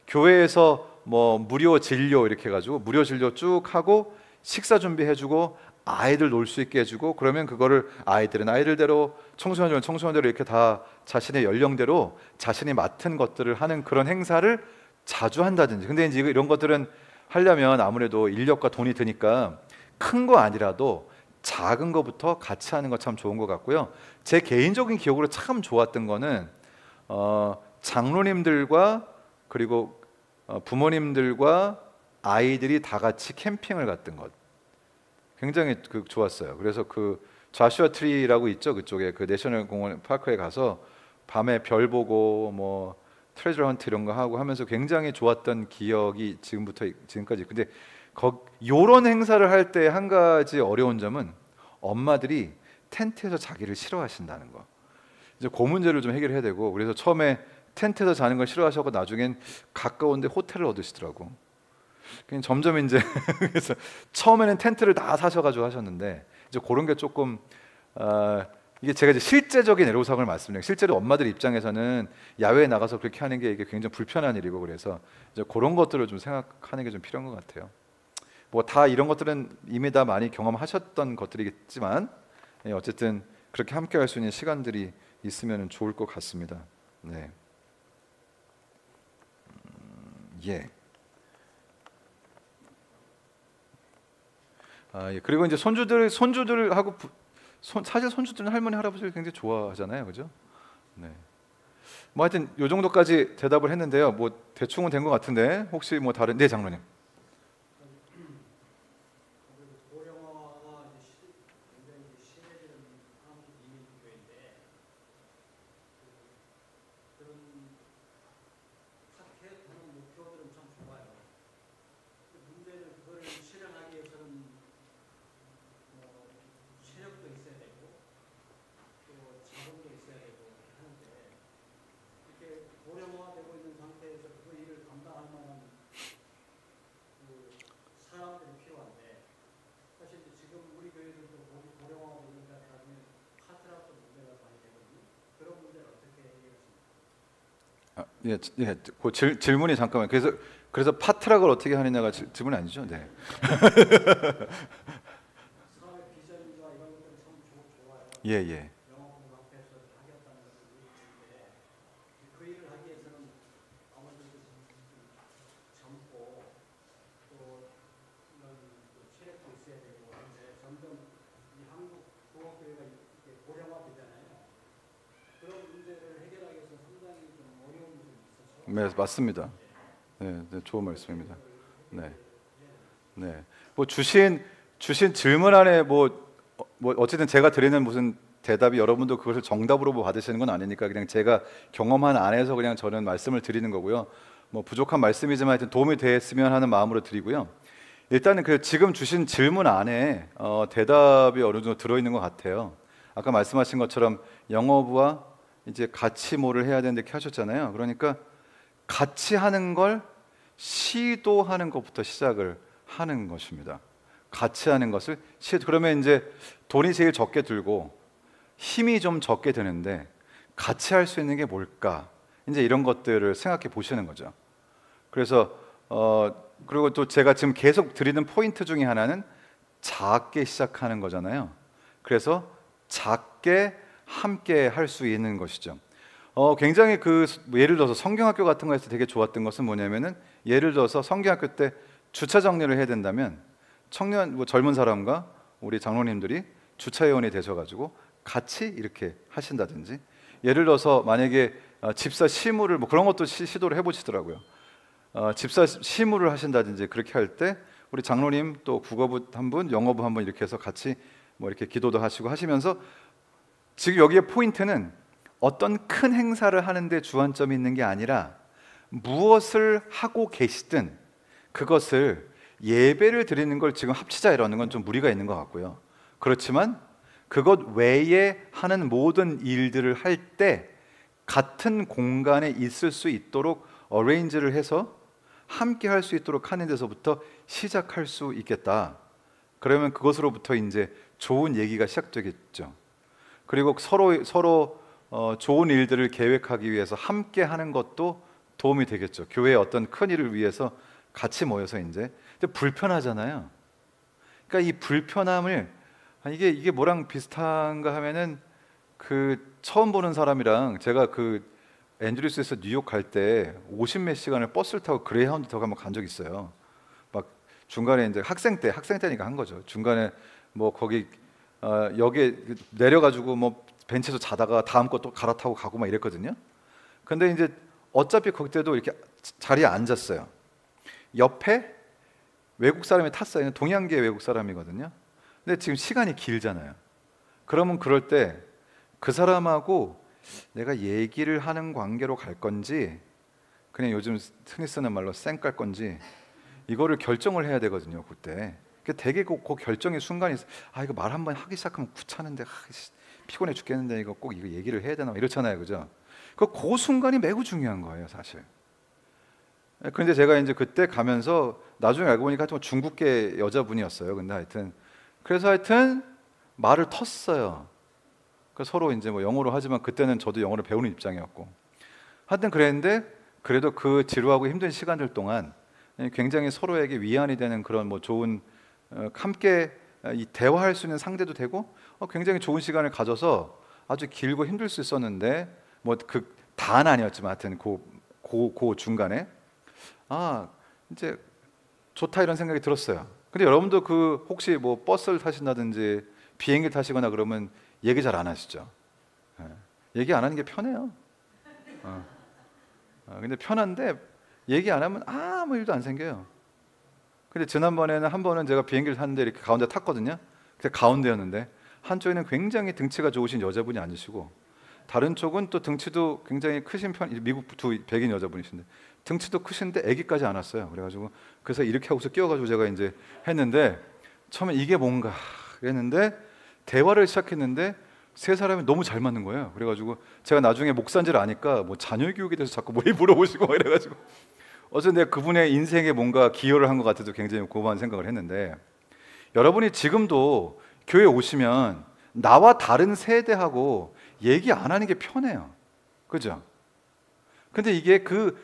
교회에서 뭐 무료 진료 이렇게 해가지고 무료 진료 쭉 하고 식사 준비해주고 아이들 놀 수 있게 해주고 그러면 그거를 아이들은 아이들대로 청소년들은 청소년대로 이렇게 다 자신의 연령대로 자신이 맡은 것들을 하는 그런 행사를 자주 한다든지. 근데 이제 이런 것들은 하려면 아무래도 인력과 돈이 드니까 큰 거 아니라도 작은 거부터 같이 하는 거 참 좋은 것 같고요. 제 개인적인 기억으로 참 좋았던 거는 장로님들과 그리고 부모님들과 아이들이 다 같이 캠핑을 갔던 것 굉장히 좋았어요. 그래서 그 좌슈아 트리라고 있죠, 그쪽에 그 내셔널 공원 파크에 가서 밤에 별 보고 뭐 트레저 헌트 이런 거 하고 하면서 굉장히 좋았던 기억이 지금부터 지금까지. 근데 요런 행사를 할 때 한 가지 어려운 점은 엄마들이 텐트에서 자기를 싫어하신다는 거. 이제 그 문제를 좀 해결해야 되고, 그래서 처음에 텐트에서 자는 걸 싫어하셔서 나중엔 가까운데 호텔을 얻으시더라고. 그냥 점점 이제 그래서 처음에는 텐트를 다 사셔가지고 하셨는데 이제 그런 게 조금 이게 제가 이제 실제적인 애로사항을 말씀드려요. 실제로 엄마들 입장에서는 야외에 나가서 그렇게 하는 게 이게 굉장히 불편한 일이고 그래서 이제 그런 것들을 좀 생각하는 게 좀 필요한 것 같아요. 뭐 다 이런 것들은 이미 다 많이 경험하셨던 것들이겠지만 어쨌든 그렇게 함께 할 수 있는 시간들이 있으면 좋을 것 같습니다. 네. 예. 예. 그리고 이제 손주들하고 사실 손주들은 할머니 할아버지를 굉장히 좋아하잖아요, 그죠? 네. 뭐 하여튼 요 정도까지 대답을 했는데요. 뭐 대충은 된 것 같은데 혹시 뭐 다른 네 장로님. 예, 예, 그 질문이 잠깐만. 그래서 파트락을 어떻게 하느냐가 질문이 아니죠? 네. 예, 예. 네, 맞습니다. 네, 네, 좋은 말씀입니다. 네, 네. 뭐 주신 질문 안에 뭐 어쨌든 제가 드리는 무슨 대답이 여러분도 그것을 정답으로 뭐 받으시는 건 아니니까 그냥 제가 경험한 안에서 그냥 저는 말씀을 드리는 거고요. 뭐 부족한 말씀이지만 하여튼 도움이 됐으면 하는 마음으로 드리고요. 일단은 그 지금 주신 질문 안에 대답이 어느 정도 들어 있는 것 같아요. 아까 말씀하신 것처럼 영어부와 이제 같이 뭐를 해야 되는데 이렇게 하셨잖아요. 그러니까 같이 하는 걸 시도하는 것부터 시작을 하는 것입니다. 같이 하는 것을 그러면 이제 돈이 제일 적게 들고 힘이 좀 적게 드는데 같이 할 수 있는 게 뭘까? 이제 이런 것들을 생각해 보시는 거죠. 그래서 그리고 또 제가 지금 계속 드리는 포인트 중에 하나는 작게 시작하는 거잖아요. 그래서 작게 함께 할 수 있는 것이죠. 굉장히 예를 들어서 성경학교 같은 거에서 되게 좋았던 것은 뭐냐면은, 예를 들어서 성경학교 때 주차 정리를 해야 된다면 젊은 사람과 우리 장로님들이 주차위원이 되셔가지고 같이 이렇게 하신다든지, 예를 들어서 만약에 집사 시무를 뭐 그런 것도 시도를 해보시더라고요. 집사 시무를 하신다든지 그렇게 할 때 우리 장로님 또 국어부 한 분, 영어부 한 분 이렇게 해서 같이 뭐 이렇게 기도도 하시고 하시면서, 지금 여기에 포인트는 어떤 큰 행사를 하는데 주안점이 있는 게 아니라 무엇을 하고 계시든 그것을 예배를 드리는 걸 지금 합치자 이러는 건 좀 무리가 있는 것 같고요. 그렇지만 그것 외에 하는 모든 일들을 할 때 같은 공간에 있을 수 있도록 어레인지를 해서 함께 할 수 있도록 하는 데서부터 시작할 수 있겠다. 그러면 그것으로부터 이제 좋은 얘기가 시작되겠죠. 그리고 서로 좋은 일들을 계획하기 위해서 함께 하는 것도 도움이 되겠죠. 교회의 어떤 큰 일을 위해서 같이 모여서 이제. 근데 불편하잖아요. 그러니까 이 불편함을, 이게 뭐랑 비슷한가 하면은, 처음 보는 사람이랑, 제가 앤드루스에서 뉴욕 갈 때 50몇 시간을 버스를 타고 그레이하운드 타고 한번 간 적 있어요. 막 중간에 이제 학생 때니까 한 거죠. 중간에 뭐 거기 역에 내려가지고 뭐 벤치에서 자다가 다음 거 또 갈아타고 가고 막 이랬거든요. 근데 이제 어차피 그때도 이렇게 자리에 앉았어요. 옆에 외국 사람이 탔어요. 동양계 외국 사람이거든요. 근데 지금 시간이 길잖아요. 그러면 그럴 때 그 사람하고 내가 얘기를 하는 관계로 갈 건지, 그냥 요즘 흔히 쓰는 말로 쌩 깔 건지, 이거를 결정을 해야 되거든요. 그때 되게 그 결정의 순간이 있어요. 이거 말 한번 하기 시작하면 귀찮은데, 피곤해 죽겠는데 이거 꼭 이거 얘기를 해야 되나 이렇잖아요, 그죠? 그 순간이 매우 중요한 거예요, 사실. 그런데 제가 이제 그때 가면서 나중에 알고 보니까 하여튼 중국계 여자분이었어요. 근데 하여튼 말을 텄어요. 서로 이제 뭐 영어로 하지만 그때는 저도 영어를 배우는 입장이었고, 하여튼 그랬는데 그래도 그 지루하고 힘든 시간들 동안 굉장히 서로에게 위안이 되는 그런 뭐 좋은, 함께 이 대화할 수 있는 상대도 되고, 굉장히 좋은 시간을 가져서 아주 길고 힘들 수 있었는데, 뭐 다는 아니었지만 하여튼 그 중간에 이제 좋다 이런 생각이 들었어요. 근데 여러분도 혹시 뭐 버스를 타신다든지 비행기 타시거나 그러면 얘기 잘 안 하시죠? 얘기 안 하는 게 편해요. 근데 편한데 얘기 안 하면 아무 일도 안 생겨요. 근데 지난번에는 한 번은 제가 비행기를 탔는데 이렇게 가운데 탔거든요. 근데 가운데였는데 한쪽에는 굉장히 등치가 좋으신 여자분이 앉으시고, 다른 쪽은 또 등치도 굉장히 크신 미국 두 백인 여자분이신데 등치도 크신데 아기까지 안 왔어요. 그래서 이렇게 하고서 끼워가지고 제가 이제 했는데, 처음에 이게 뭔가 했는데 대화를 시작했는데 세 사람이 너무 잘 맞는 거예요. 그래가지고 제가 나중에 목사인지를 아니까 뭐 자녀 교육에 대해서 자꾸 뭐 물어보시고 이래가지고 어제 내가 그분의 인생에 뭔가 기여를 한 것 같아서 굉장히 고마운 생각을 했는데, 여러분이 지금도 교회 오시면 나와 다른 세대하고 얘기 안 하는 게 편해요. 그죠? 근데 이게 그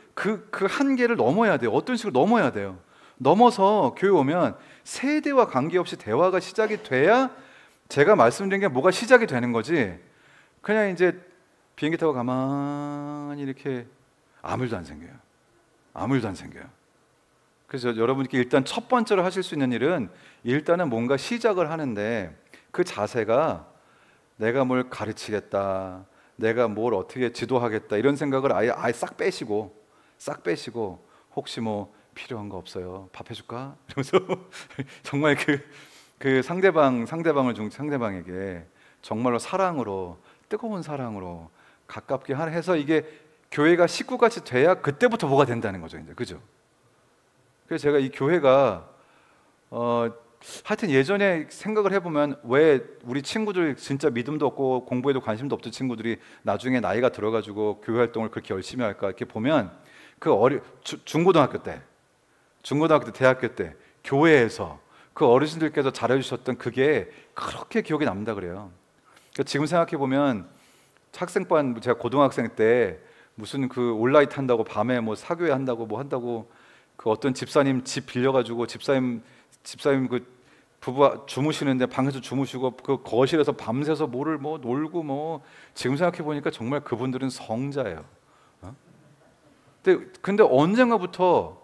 한계를 넘어야 돼요. 어떤 식으로 넘어야 돼요. 넘어서 교회 오면 세대와 관계없이 대화가 시작이 돼야 제가 말씀드린 게 뭐가 시작이 되는 거지, 그냥 이제 비행기 타고 가만히 이렇게 아무 일도 안 생겨요. 아무 일도 안 생겨요. 그래서 여러분께 일단 첫 번째로 하실 수 있는 일은, 일단은 뭔가 시작을 하는데 그 자세가 내가 뭘 가르치겠다, 내가 뭘 어떻게 지도하겠다 이런 생각을 아예 싹 빼시고 혹시 뭐 필요한 거 없어요? 밥 해줄까? 이러면서 정말 상대방에게 정말로 사랑으로, 뜨거운 사랑으로 가깝게 해서 이게 교회가 식구같이 돼야 그때부터 뭐가 된다는 거죠, 이제. 그죠? 그래서 제가 이 교회가 하여튼 예전에 생각을 해보면 왜 우리 친구들 진짜 믿음도 없고 공부에도 관심도 없던 친구들이 나중에 나이가 들어가지고 교회 활동을 그렇게 열심히 할까, 이렇게 보면 중고등학교 때, 대학교 때 교회에서 그 어르신들께서 잘해주셨던 그게 그렇게 기억에 남다 그래요. 그러니까 지금 생각해 보면 학생반, 제가 고등학생 때 무슨 온라이트 한다고 밤에 뭐 사교회 한다고 뭐 한다고 어떤 집사님 집 빌려가지고 집사님 부부가 주무시는데 방에서 주무시고 그 거실에서 밤새서 뭐를 뭐 놀고 뭐 지금 생각해 보니까 정말 그분들은 성자예요. 어? 근데 언젠가부터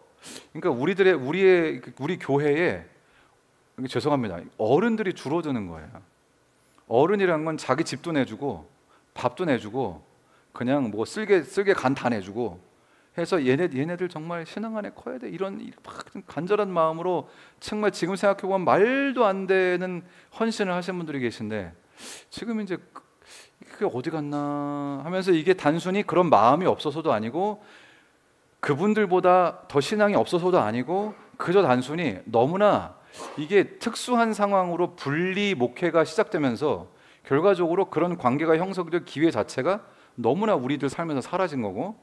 그러니까 우리 교회에 죄송합니다. 어른들이 줄어드는 거예요. 어른이란 건 자기 집도 내주고 밥도 내주고 그냥 뭐 쓸게 간 다 내주고 해서 얘네들 정말 신앙 안에 커야 돼 이런 간절한 마음으로 정말 지금 생각해 보면 말도 안 되는 헌신을 하신 분들이 계신데 지금 이제 그게 어디 갔나 하면서 이게 단순히 그런 마음이 없어서도 아니고 그분들보다 더 신앙이 없어서도 아니고 그저 단순히 너무나 이게 특수한 상황으로 분리 목회가 시작되면서 결과적으로 그런 관계가 형성될 기회 자체가 너무나 우리들 삶에서 사라진 거고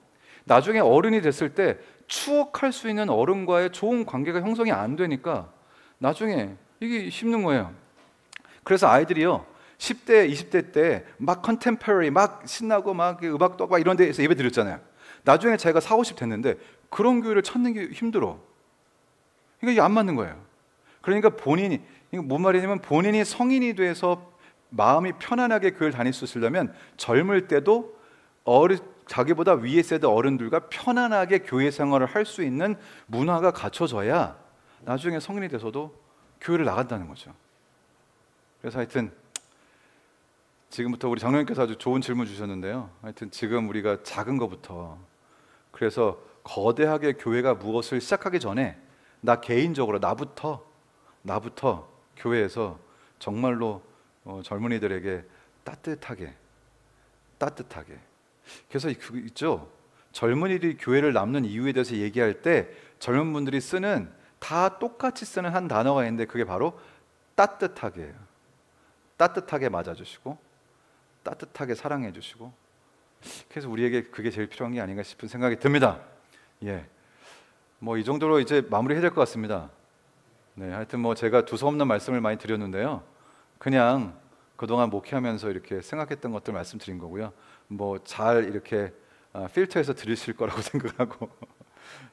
나중에 어른이 됐을 때 추억할 수 있는 어른과의 좋은 관계가 형성이 안 되니까 나중에 이게 힘든 거예요. 그래서 아이들이요 10대, 20대 때 막 컨템퍼러리 막 신나고 막 음악도 막 이런 데에서 예배 드렸잖아요. 나중에 자기가 40, 50 됐는데 그런 교회를 찾는 게 힘들어. 그러니까 이게 안 맞는 거예요. 그러니까 본인이 이거 뭔 말이냐면 본인이 성인이 돼서 마음이 편안하게 교회를 다닐 수 있으려면 젊을 때도 자기보다 위에 세대 어른들과 편안하게 교회 생활을 할 수 있는 문화가 갖춰져야 나중에 성인이 돼서도 교회를 나간다는 거죠. 그래서 하여튼 지금부터 우리 장로님께서 아주 좋은 질문 주셨는데요. 하여튼 지금 우리가 작은 것부터 그래서 거대하게 교회가 무엇을 시작하기 전에 나 개인적으로 나부터 교회에서 정말로 젊은이들에게 따뜻하게 그래서 그 있죠. 젊은이들이 교회를 남는 이유에 대해서 얘기할 때 젊은 분들이 다 똑같이 쓰는 한 단어가 있는데 그게 바로 따뜻하게예요. 따뜻하게 맞아주시고 따뜻하게 사랑해 주시고 그래서 우리에게 그게 제일 필요한 게 아닌가 싶은 생각이 듭니다. 예, 뭐 이 정도로 이제 마무리해야 될 것 같습니다. 네, 하여튼 뭐 제가 두서없는 말씀을 많이 드렸는데요. 그냥 그동안 목회하면서 이렇게 생각했던 것들 말씀드린 거고요. 뭐 잘 이렇게 필터해서 들으실 거라고 생각하고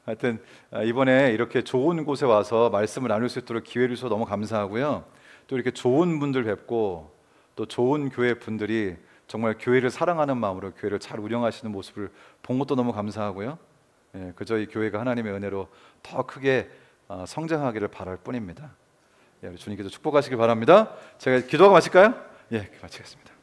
하여튼 이번에 이렇게 좋은 곳에 와서 말씀을 나눌 수 있도록 기회를 주셔서 너무 감사하고요. 또 이렇게 좋은 분들 뵙고 또 좋은 교회 분들이 정말 교회를 사랑하는 마음으로 교회를 잘 운영하시는 모습을 본 것도 너무 감사하고요. 예, 그저 이 교회가 하나님의 은혜로 더 크게 성장하기를 바랄 뿐입니다. 예, 우리 주님께서 축복하시길 바랍니다. 제가 기도하고 마실까요? 예, 마치겠습니다.